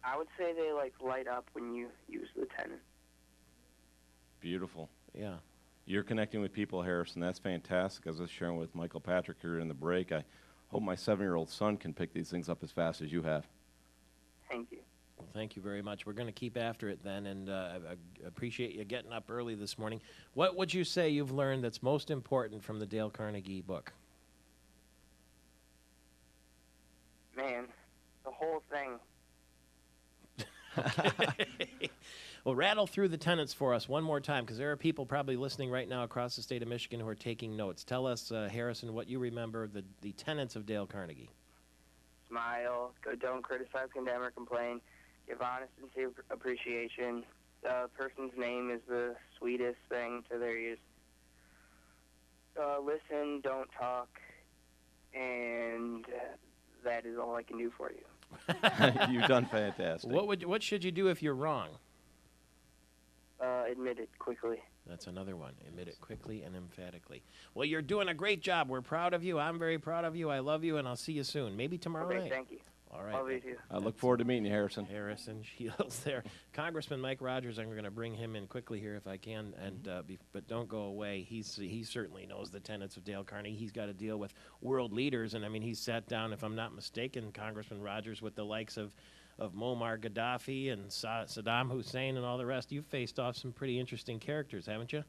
I would say they light up when you use the tenant.
Beautiful.
Yeah.
You're connecting with people, Harrison. That's fantastic. As I was sharing with Michael Patrick here in the break, I hope my 7-year-old son can pick these things up as fast as you have.
Thank you.
Well, thank you very much. We're going to keep after it then, and I appreciate you getting up early this morning. What would you say you've learned that's most important from the Dale Carnegie book?
Man, the whole thing.
Well, rattle through the tenets for us one more time, because there are people probably listening right now across the state of Michigan who are taking notes. Tell us, Harrison, what you remember, the tenets of Dale Carnegie.
Smile, don't criticize, condemn, or complain. Give honest and sincere appreciation. The person's name is the sweetest thing to their ears. Listen, don't talk, and that is all I can do for you.
You've done fantastic.
What should you do if you're wrong?
Admit it quickly.
That's another one. Admit it quickly and emphatically. Well, you're doing a great job. We're proud of you. I'm very proud of you. I love you, and I'll see you soon. Maybe tomorrow night.
Thank you.
All right.
Love you too.
I look forward to meeting you, Harrison.
Harrison Shields there. Congressman Mike Rogers, I'm going to bring him in quickly here if I can, and but don't go away. He certainly knows the tenets of Dale Carnegie. He's got to deal with world leaders, and I mean, he's sat down, if I'm not mistaken, Congressman Rogers, with the likes of Muammar Gaddafi and Saddam Hussein and all the rest. You've faced off some pretty interesting characters, haven't you?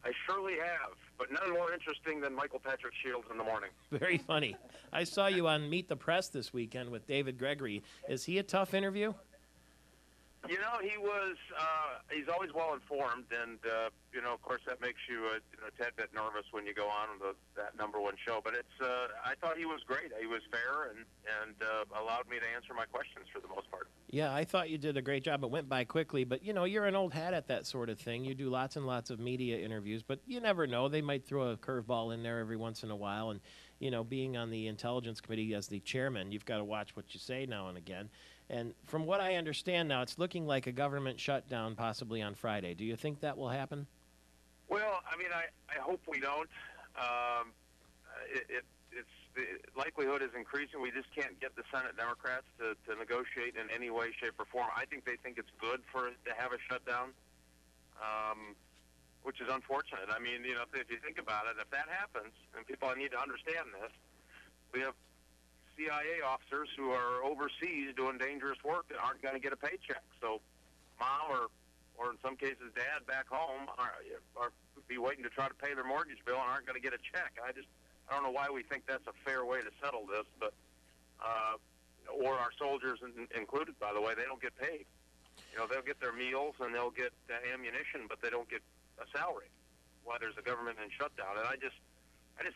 I surely have, but none more interesting than Michael Patrick Shields in the morning.
Very funny. I saw you on Meet the Press this weekend with David Gregory. Is he a tough interview?
You know, he's always well informed, and of course that makes you a tad bit nervous when you go on that number one show. But I thought he was great. He was fair and allowed me to answer my questions for the most part.
Yeah, I thought you did a great job. It went by quickly, but you're an old hat at that sort of thing. You do lots and lots of media interviews, but you never know. They might throw a curveball in there every once in a while, and being on the Intelligence Committee as the chairman, you've got to watch what you say now and again. And from what I understand now, it's looking like a government shutdown possibly on Friday. Do you think that will happen?
Well, I mean, I hope we don't. The likelihood is increasing. We just can't get the Senate Democrats to negotiate in any way, shape, or form. I think they think it's good for it to have a shutdown, which is unfortunate. I mean, if you think about it, if that happens, and people need to understand this, we have CIA officers who are overseas doing dangerous work that aren't going to get a paycheck. So mom or in some cases dad back home are be waiting to try to pay their mortgage bill and aren't going to get a check. I don't know why we think that's a fair way to settle this, but or our soldiers included, by the way, they don't get paid. You know, they'll get their meals and they'll get ammunition, but they don't get a salary while there's a government in shutdown. And I just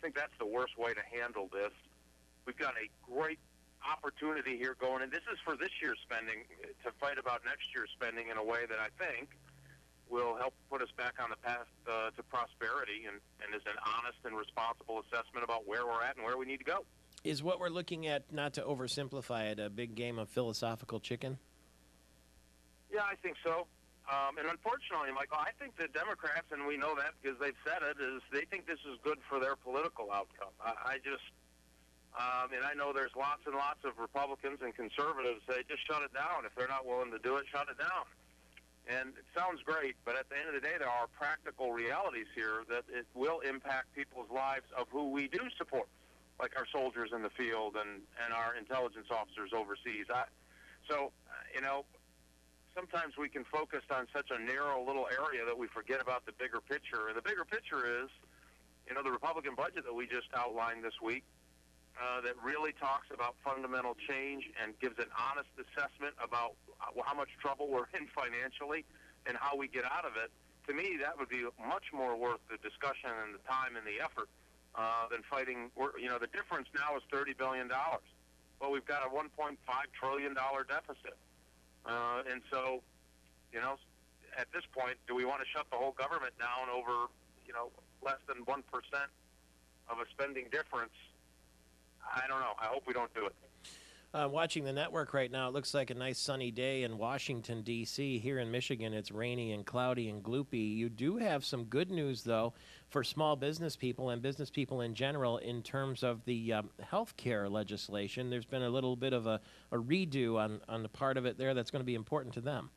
think that's the worst way to handle this. We've got a great opportunity here going, and this is for this year's spending, to fight about next year's spending in a way that I think will help put us back on the path to prosperity and is an honest and responsible assessment about where we're at and where we need to go.
Is what we're looking at, not to oversimplify it, a big game of philosophical chicken?
Yeah, I think so. And unfortunately, Michael, I think the Democrats, and we know that because they've said it, is they think this is good for their political outcome. And I know there's lots and lots of Republicans and conservatives say, just shut it down. If they're not willing to do it, shut it down. And it sounds great, but at the end of the day, there are practical realities here that it will impact people's lives of who we do support, like our soldiers in the field and our intelligence officers overseas. Sometimes we can focus on such a narrow little area that we forget about the bigger picture. And the bigger picture is, the Republican budget that we just outlined this week, that really talks about fundamental change and gives an honest assessment about how much trouble we're in financially and how we get out of it. To me, that would be much more worth the discussion and the time and the effort than fighting. The difference now is $30 billion. Well, we've got a $1.5 trillion deficit. And so, at this point, do we want to shut the whole government down over, less than 1% of a spending difference? I don't know. I hope we don't do it.
Watching the network right now, it looks like a nice sunny day in Washington, D.C. Here in Michigan, it's rainy and cloudy and gloopy. You do have some good news, though, for small business people and business people in general in terms of the health care legislation. There's been a little bit of a redo on the part of it there that's going to be important to them.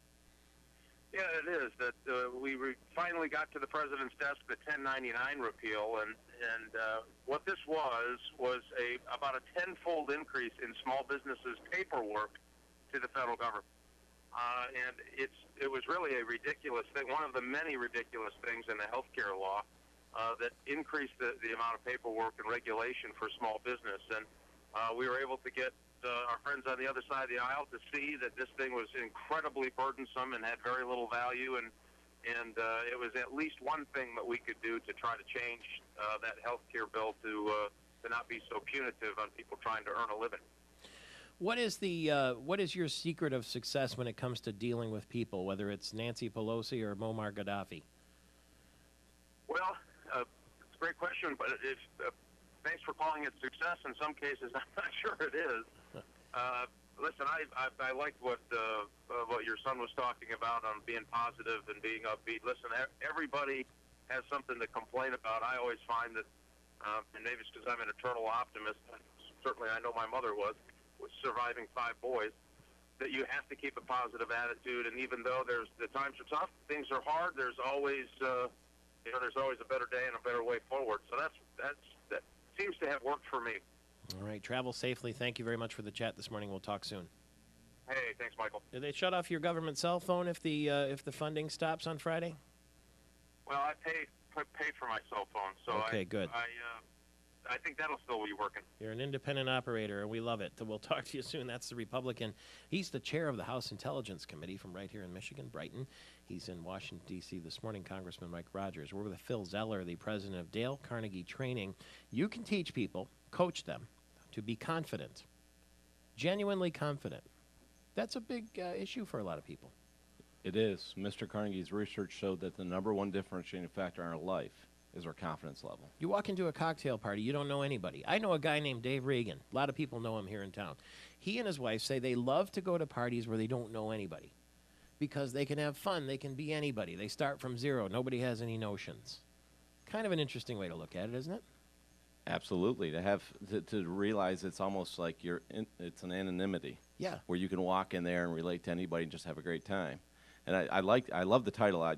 Yeah, it is. That we finally got to the president's desk the 1099 repeal, and what this was about a tenfold increase in small businesses' paperwork to the federal government, and it was really a ridiculous thing. One of the many ridiculous things in the health care law that increased the amount of paperwork and regulation for small business, and we were able to get our friends on the other side of the aisle to see that this thing was incredibly burdensome and had very little value, and it was at least one thing that we could do to try to change that health care bill to not be so punitive on people trying to earn a living.
What is your secret of success when it comes to dealing with people, whether it's Nancy Pelosi or Muammar Gaddafi?
Well, it's a great question, but thanks for calling it success. In some cases, I'm not sure it is. Listen, I liked what your son was talking about on being positive and being upbeat. Listen, everybody has something to complain about. I always find that, and maybe it's because I'm an eternal optimist, certainly I know my mother was surviving 5 boys, that you have to keep a positive attitude. And even though the times are tough, things are hard, there's always there's always a better day and a better way forward. So that seems to have worked for me.
All right, travel safely. Thank you very much for the chat this morning. We'll talk soon.
Hey, thanks, Michael.
Did they shut off your government cell phone if the funding stops on Friday?
Well, I pay for my cell phone, so
okay, good.
I think that'll still be working.
You're an independent operator, and we love it. We'll talk to you soon. That's the Republican. He's the chair of the House Intelligence Committee from right here in Michigan, Brighton. He's in Washington, D.C. this morning, Congressman Mike Rogers. We're with Phil Zeller, the president of Dale Carnegie Training. You can teach people, coach them, to be confident, genuinely confident. That's a big issue for a lot of people.
It is. Mr. Carnegie's research showed that the number one differentiating factor in our life is our confidence level.
You walk into a cocktail party, you don't know anybody. I know a guy named Dave Reagan. A lot of people know him here in town. He and his wife say they love to go to parties where they don't know anybody because they can have fun. They can be anybody. They start from zero. Nobody has any notions. Kind of an interesting way to look at it, isn't it?
Absolutely. To realize it's almost like it's an anonymity.
Yeah.
Where you can walk in there and relate to anybody and just have a great time. And I love the title.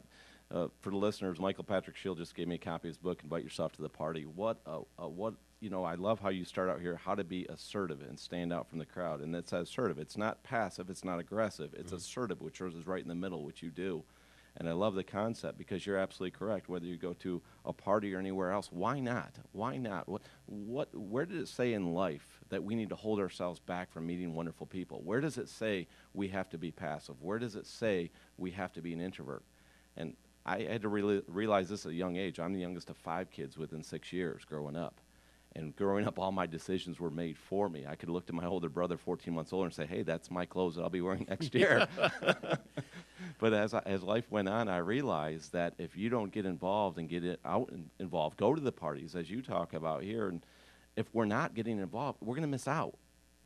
For the listeners, Michael Patrick Shield just gave me a copy of his book, Invite Yourself to the Party. I love how you start out here, how to be assertive and stand out from the crowd. And it's assertive. It's not passive. It's not aggressive. It's assertive, which is right in the middle, which you do. And I love the concept because you're absolutely correct. Whether you go to a party or anywhere else, why not? Why not? Where did it say in life that we need to hold ourselves back from meeting wonderful people? Where does it say we have to be passive? Where does it say we have to be an introvert? And I had to realize this at a young age. I'm the youngest of 5 kids within 6 years growing up. And growing up, all my decisions were made for me. I could look to my older brother, 14 months older, and say, hey, that's my clothes that I'll be wearing next year. But as life went on, I realized that if you don't get involved and get involved, go to the parties, as you talk about here, and if we're not getting involved, we're going to miss out.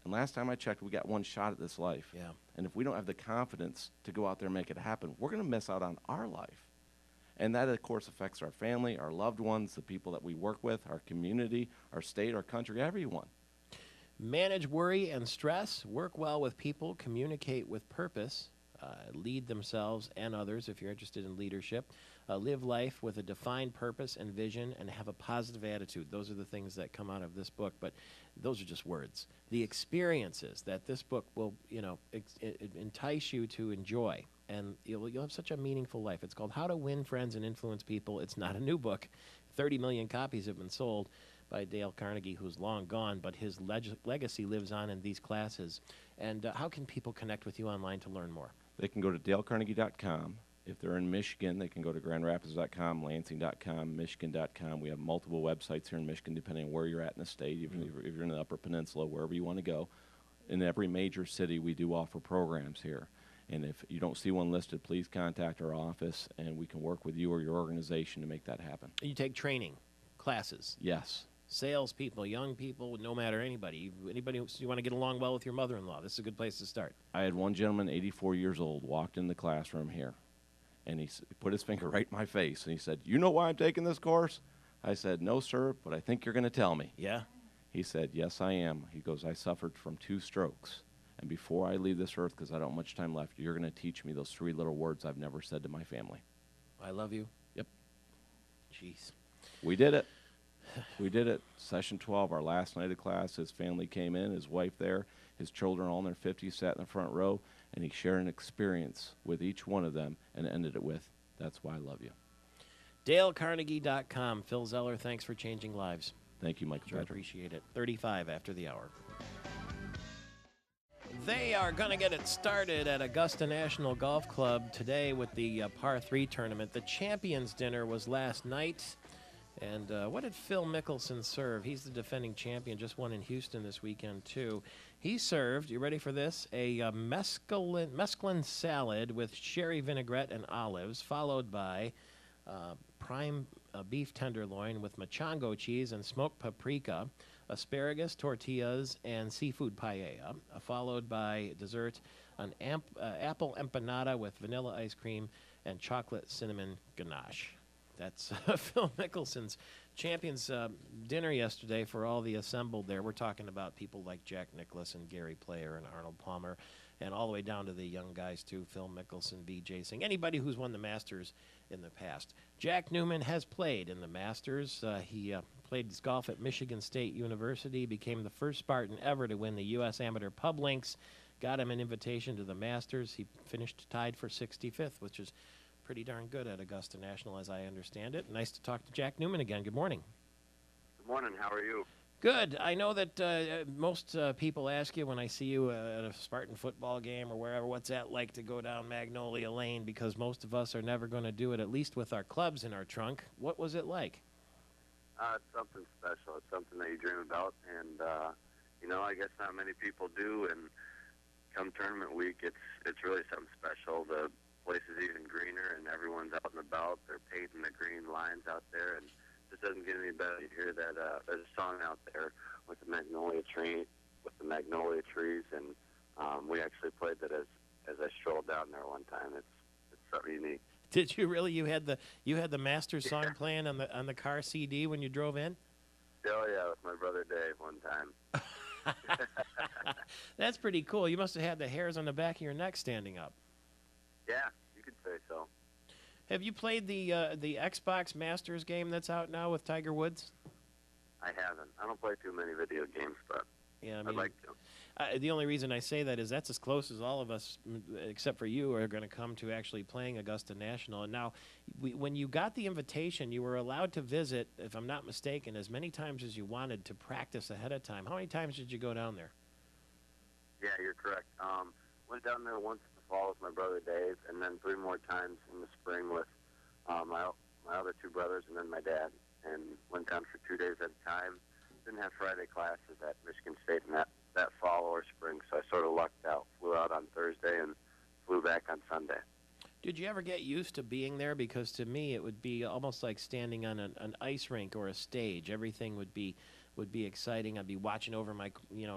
And last time I checked, we got one shot at this life.
Yeah.
And if we don't have the confidence to go out there and make it happen, we're going to miss out on our life. And that, of course, affects our family, our loved ones, the people that we work with, our community, our state, our country, everyone.
Manage worry and stress, work well with people, communicate with purpose, lead themselves and others if you're interested in leadership, live life with a defined purpose and vision, and have a positive attitude. Those are the things that come out of this book, but those are just words. The experiences that this book will, entice you to enjoy, and you'll have such a meaningful life. It's called How to Win Friends and Influence People. It's not a new book. 30 million copies have been sold by Dale Carnegie, who's long gone, but his legacy lives on in these classes. And how can people connect with you online to learn more?
They can go to dalecarnegie.com. If they're in Michigan, they can go to grandrapids.com, lansing.com, michigan.com. We have multiple websites here in Michigan, depending on where you're at in the state, even if you're in the Upper Peninsula, wherever you want to go. In every major city, we do offer programs here. And if you don't see one listed, please contact our office, and we can work with you or your organization to make that happen.
You take training, classes.
Yes.
Salespeople, young people, no matter anybody. Anybody you want to get along well with your mother-in-law, this is a good place to start.
I had one gentleman, 84 years old, walked in the classroom here, and he put his finger right in my face, and he said, "You know why I'm taking this course?" I said, "No, sir, but I think you're going to tell me."
Yeah?
He said, "Yes, I am." He goes, "I suffered from 2 strokes, and before I leave this earth, because I don't have much time left, you're going to teach me those 3 little words I've never said to my family."
I love you.
Yep.
Jeez.
We did it. We did it. Session 12, our last night of class, his family came in, his wife there, his children all in their 50s sat in the front row, and he shared an experience with each one of them and ended it with, "That's why I love you."
DaleCarnegie.com. Phil Zeller, thanks for changing lives.
Thank you, Michael
Sure
Patrick.
appreciate it. 35 after the hour. They are going to get it started at Augusta National Golf Club today with the Par 3 tournament. The Champions Dinner was last night. And what did Phil Mickelson serve? He's the defending champion, just won in Houston this weekend, too. He served, you ready for this, a mesclun salad with sherry vinaigrette and olives, followed by prime beef tenderloin with machango cheese and smoked paprika, asparagus, tortillas, and seafood paella, followed by dessert, an apple empanada with vanilla ice cream and chocolate cinnamon ganache. That's Phil Mickelson's Champions dinner yesterday for all the assembled there. We're talking about people like Jack Nicklaus and Gary Player and Arnold Palmer, and all the way down to the young guys, too, Phil Mickelson, Vijay Singh, anybody who's won the Masters in the past. Jack Newman has played in the Masters. He played his golf at Michigan State University, became the first Spartan ever to win the U.S. Amateur Pub Links, got him an invitation to the Masters. He finished tied for 65th, which is pretty darn good at Augusta National, as I understand it. Nice to talk to Jack Newman again. Good morning.
Good morning. How are you?
Good. I know that most people ask you when I see you at a Spartan football game or wherever, what's that like to go down Magnolia Lane, because most of us are never going to do it, at least with our clubs in our trunk. What was it like?
It's something special. It's something that you dream about, and I guess not many people do. And come tournament week, it's really something special. The place is even greener, and everyone's out and about. They're painting the green lines out there, and it just doesn't get any better. You hear that there's a song out there with the magnolia trees, and we actually played that as I strolled down there one time. It's something unique.
Did you really? You had the Masters song playing on the car CD when you drove in?
Oh yeah, with my brother Dave one time.
That's pretty cool. You must have had the hairs on the back of your neck standing up.
Yeah, you could say so.
Have you played the Xbox Masters game that's out now with Tiger Woods?
I haven't. I don't play too many video games, but
yeah,
I'd like to.
The only reason I say that is that's as close as all of us, except for you, are going to come to actually playing Augusta National. And now, when you got the invitation, you were allowed to visit, if I'm not mistaken, as many times as you wanted to practice ahead of time. How many times did you go down there?
Yeah, you're correct. Went down there once in the fall with my brother Dave, and then 3 more times in the spring with my other 2 brothers and then my dad. And went down for 2 days at a time. Didn't have Friday classes at Michigan State in that fall or spring, so I sort of lucked out. Flew out on Thursday and flew back on Sunday.
Did you ever get used to being there? Because to me, it would be almost like standing on an ice rink or a stage. Everything would be exciting. I'd be watching over my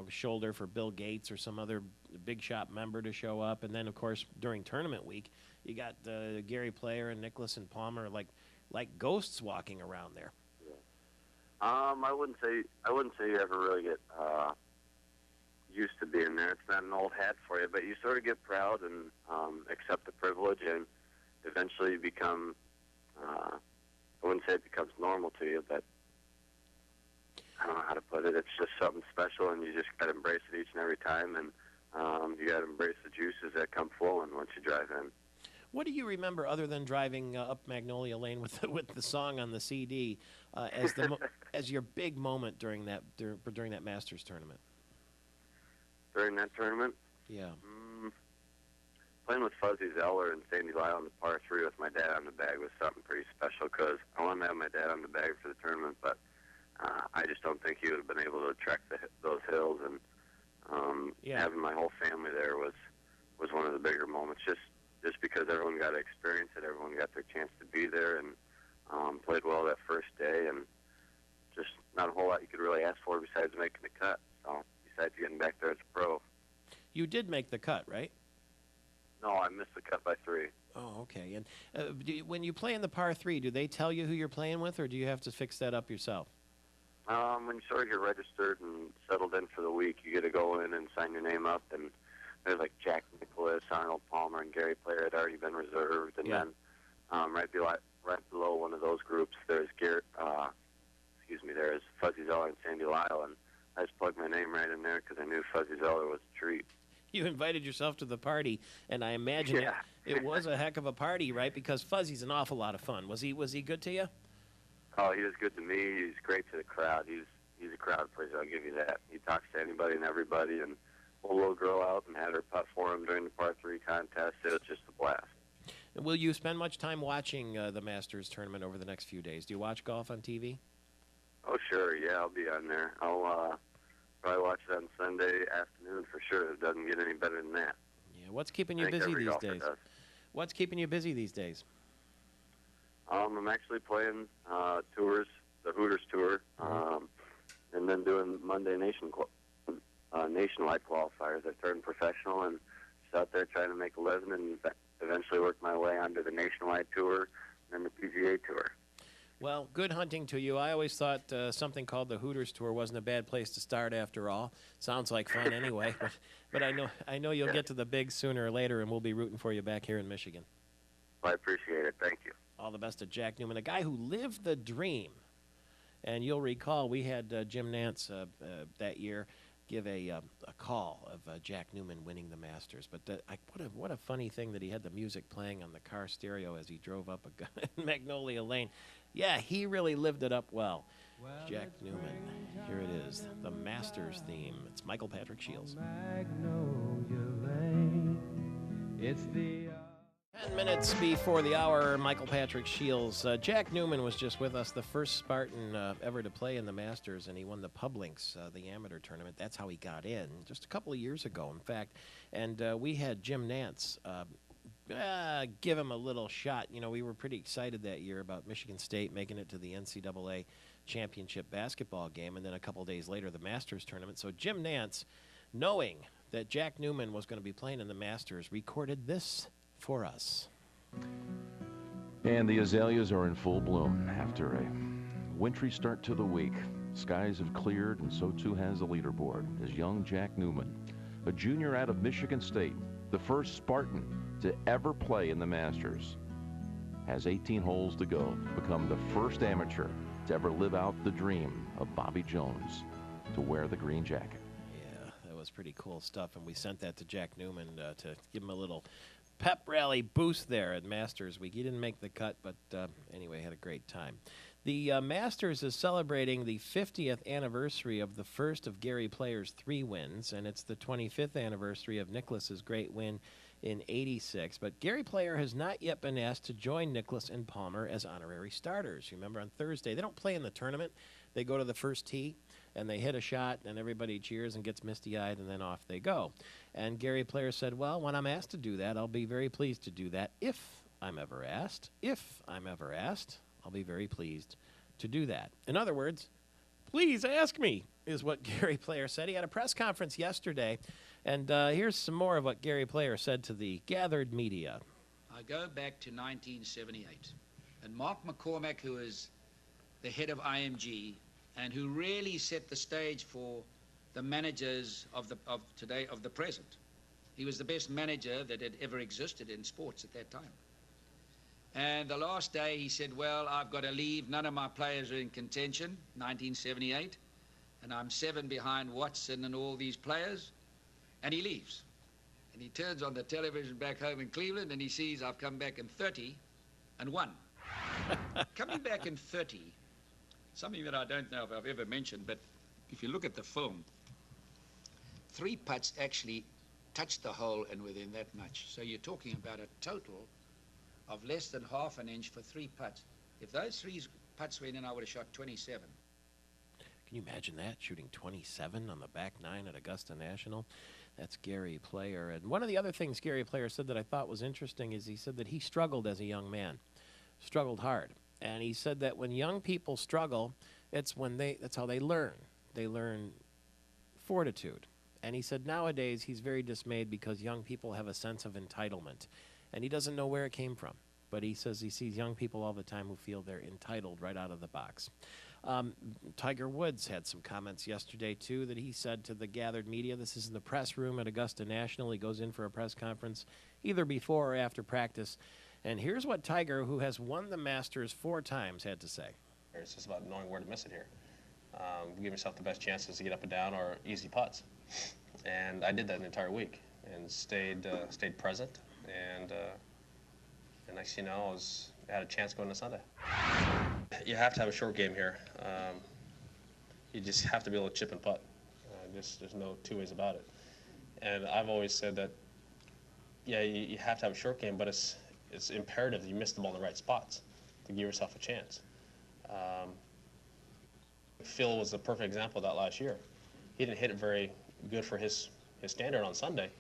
shoulder for Bill Gates or some other big shot member to show up, and then of course during tournament week, you got Gary Player and Nicholas and Palmer like ghosts walking around there.
I wouldn't say you ever really get used to being there. It's not an old hat for you, but you sort of get proud and accept the privilege, and eventually you become. I wouldn't say it becomes normal to you, but I don't know how to put it. It's just something special, and you just got to embrace it each and every time, and you got to embrace the juices that come flowing once you drive in.
What do you remember other than driving up Magnolia Lane with the song on the CD as as your big moment during that Masters tournament?
During that tournament?
Yeah.
Playing with Fuzzy Zeller and Sandy Lyle on the par 3 with my dad on the bag was something pretty special because I wanted to have my dad on the bag for the tournament, but I just don't think he would have been able to trek those hills, and having my whole family there was one of the bigger moments. Just because everyone got to experience it, everyone got their chance to be there, and played well that first day, and just not a whole lot you could really ask for besides making the cut. So besides getting back there as a pro.
You did make the cut, right?
No, I missed the cut by 3.
Oh, okay. And when you play in the par 3, do they tell you who you're playing with, or do you have to fix that up yourself?
When you sort of get registered and settled in for the week, you get to go in and sign your name up, and there's like Jack Nicklaus, Arnold Palmer, and Gary Player had already been reserved, and then right below one of those groups, there's there's Fuzzy Zeller and Sandy Lyle, and I just plugged my name right in there because I knew Fuzzy Zeller was a treat.
You invited yourself to the party, and I imagine it was a heck of a party, right? Because Fuzzy's an awful lot of fun. Was he good to you?
Oh, he was good to me. He's great to the crowd. He's a crowd pleaser, I'll give you that. He talks to anybody and everybody, and pulled a little girl out and had her putt for him during the par 3 contest. It was just a blast.
Will you spend much time watching the Masters tournament over the next few days? Do you watch golf on TV?
Oh, sure. Yeah, I'll be on there. I'll probably watch it on Sunday afternoon for sure. It doesn't get any better than that.
Yeah. What's keeping you busy these days? What's keeping you busy these days?
I'm actually playing tours, the Hooters Tour, and then doing Monday nationwide qualifiers. I turned professional and just out there trying to make a living, and eventually work my way onto the Nationwide Tour and the PGA Tour.
Well, good hunting to you. I always thought something called the Hooters Tour wasn't a bad place to start after all. Sounds like fun anyway. But I know you'll get to the big sooner or later, and we'll be rooting for you back here in Michigan.
I appreciate it. Thank you.
All the best to Jack Newman, a guy who lived the dream. And you'll recall we had Jim Nantz that year give a call of Jack Newman winning the Masters. But what a funny thing that he had the music playing on the car stereo as he drove up Magnolia Lane. Yeah, he really lived it up well. Jack Newman. Here it is, the Masters theme. It's Michael Patrick Shields.
Magnolia Lane. It's the
10 minutes before the hour, Michael Patrick Shields. Jack Newman was just with us, the first Spartan ever to play in the Masters, and he won the Publinks, the amateur tournament. That's how he got in, just a couple of years ago, in fact. And we had Jim Nantz give him a little shot. You know, we were pretty excited that year about Michigan State making it to the NCAA championship basketball game, and then a couple days later, the Masters tournament. So Jim Nantz, knowing that Jack Newman was going to be playing in the Masters, recorded this for us.
And the azaleas are in full bloom after a wintry start to the week. Skies have cleared, and so too has the leaderboard, as young Jack Newman, a junior out of Michigan State, the first Spartan to ever play in the Masters, has 18 holes to go to become the first amateur to ever live out the dream of Bobby Jones to wear the green jacket.
Yeah, that was was pretty cool stuff, and we sent that to Jack Newman to give him a little pep rally boost there at Masters Week. He didn't make the cut, but anyway, had a great time. The Masters is celebrating the 50th anniversary of the first of Gary Player's 3 wins, and it's the 25th anniversary of Nicklaus's great win in '86. But Gary Player has not yet been asked to join Nicklaus and Palmer as honorary starters. You remember on Thursday, they don't play in the tournament. They go to the first tee, and they hit a shot, and everybody cheers and gets misty-eyed, and then off they go. And Gary Player said, well, when I'm asked to do that, I'll be very pleased to do that if I'm ever asked. If I'm ever asked, I'll be very pleased to do that. In other words, please ask me, is what Gary Player said. He had a press conference yesterday, and here's some more of what Gary Player said to the gathered media.
I go back to 1978, and Mark McCormack, who is the head of IMG, and who really set the stage for the managers of today, of the present. He was the best manager that had ever existed in sports at that time. And the last day he said, well, I've got to leave. None of my players are in contention, 1978. And I'm 7 behind Watson and all these players. And he leaves. And he turns on the television back home in Cleveland and he sees I've come back in 30 and won. Coming back in 30, something that I don't know if I've ever mentioned, but if you look at the film, 3 putts actually touched the hole and within that much. So you're talking about a total of less than half an inch for 3 putts. If those 3 putts went in, I would have shot 27.
Can you imagine that, shooting 27 on the back 9 at Augusta National? That's Gary Player. And one of the other things Gary Player said that I thought was interesting is he said that he struggled as a young man, struggled hard. And he said that when young people struggle, that's how they learn. They learn fortitude. And he said nowadays he's very dismayed because young people have a sense of entitlement. And he doesn't know where it came from. But he says he sees young people all the time who feel they're entitled right out of the box. Tiger Woods had some comments yesterday, too, that he said to the gathered media. This is in the press room at Augusta National. He goes in for a press conference either before or after practice. And here's what Tiger, who has won the Masters 4 times, had to say.
It's just about knowing where to miss it here. Give yourself the best chances to get up and down or easy putts. And I did that the entire week and stayed present. And next thing you know, I had a chance going to Sunday. You have to have a short game here. You just have to be able to chip and putt. There's no 2 ways about it. And I've always said that, yeah, you have to have a short game, but it's imperative that you miss the ball in the right spots to give yourself a chance. Phil was the perfect example of that last year. He didn't hit it very good for his standard on Sunday,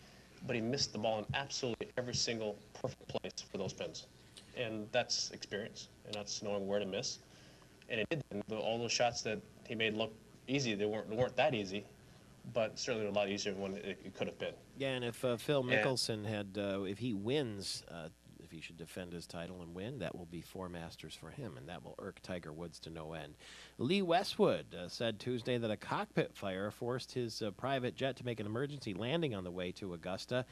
but he missed the ball in absolutely every single perfect place for those pins. And that's experience, and that's knowing where to miss. And it did. And all those shots that he made look easy, they weren't that easy, but certainly a lot easier than it could have been.
Yeah, and if Phil Mickelson had, if he wins, if he should defend his title and win, that will be 4 Masters for him, and that will irk Tiger Woods to no end. Lee Westwood said Tuesday that a cockpit fire forced his private jet to make an emergency landing on the way to Augusta,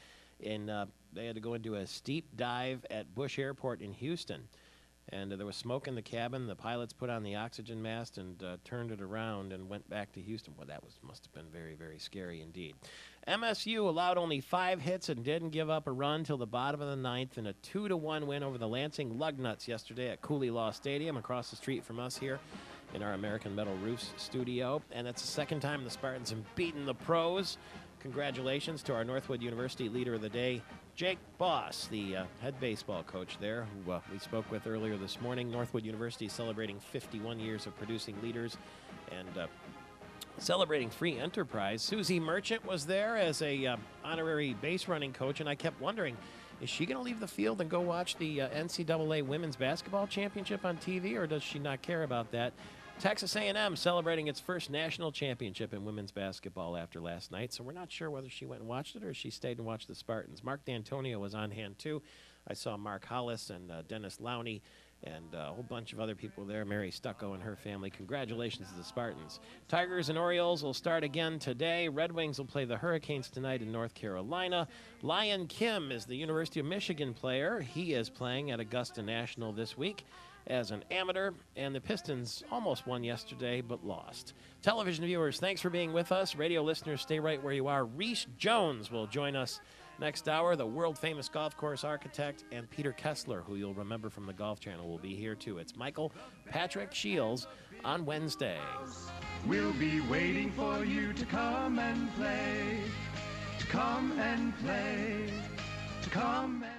and they had to go into a steep dive at Bush Airport in Houston. And there was smoke in the cabin. The pilots put on the oxygen mask and turned it around and went back to Houston. Well, that must have been very, very scary indeed. MSU allowed only 5 hits and didn't give up a run till the bottom of the 9th in a 2-1 win over the Lansing Lugnuts yesterday at Cooley Law Stadium across the street from us here in our American Metal Roofs studio. And that's the second time the Spartans have beaten the pros. Congratulations to our Northwood University Leader of the Day, Jake Boss, the head baseball coach there, who we spoke with earlier this morning. Northwood University is celebrating 51 years of producing leaders and celebrating free enterprise. Susie Merchant was there as a honorary base running coach, and I kept wondering, is she going to leave the field and go watch the NCAA Women's Basketball Championship on TV, or does she not care about that? Texas A&M celebrating its first national championship in women's basketball after last night, so we're not sure whether she went and watched it or she stayed and watched the Spartans. Mark D'Antonio was on hand, too. I saw Mark Hollis and Dennis Lowney and a whole bunch of other people there, Mary Stucco and her family. Congratulations to the Spartans. Tigers and Orioles will start again today. Red Wings will play the Hurricanes tonight in North Carolina. Lion Kim is the University of Michigan player. He is playing at Augusta National this week. as an amateur, and the Pistons almost won yesterday but lost. Television viewers, thanks for being with us. Radio listeners, stay right where you are. Reese Jones will join us next hour. The world-famous golf course architect, and Peter Kessler, who you'll remember from the Golf Channel, will be here too. It's Michael Patrick Shields on Wednesday.
We'll be waiting for you to come and play, to come and play, to come and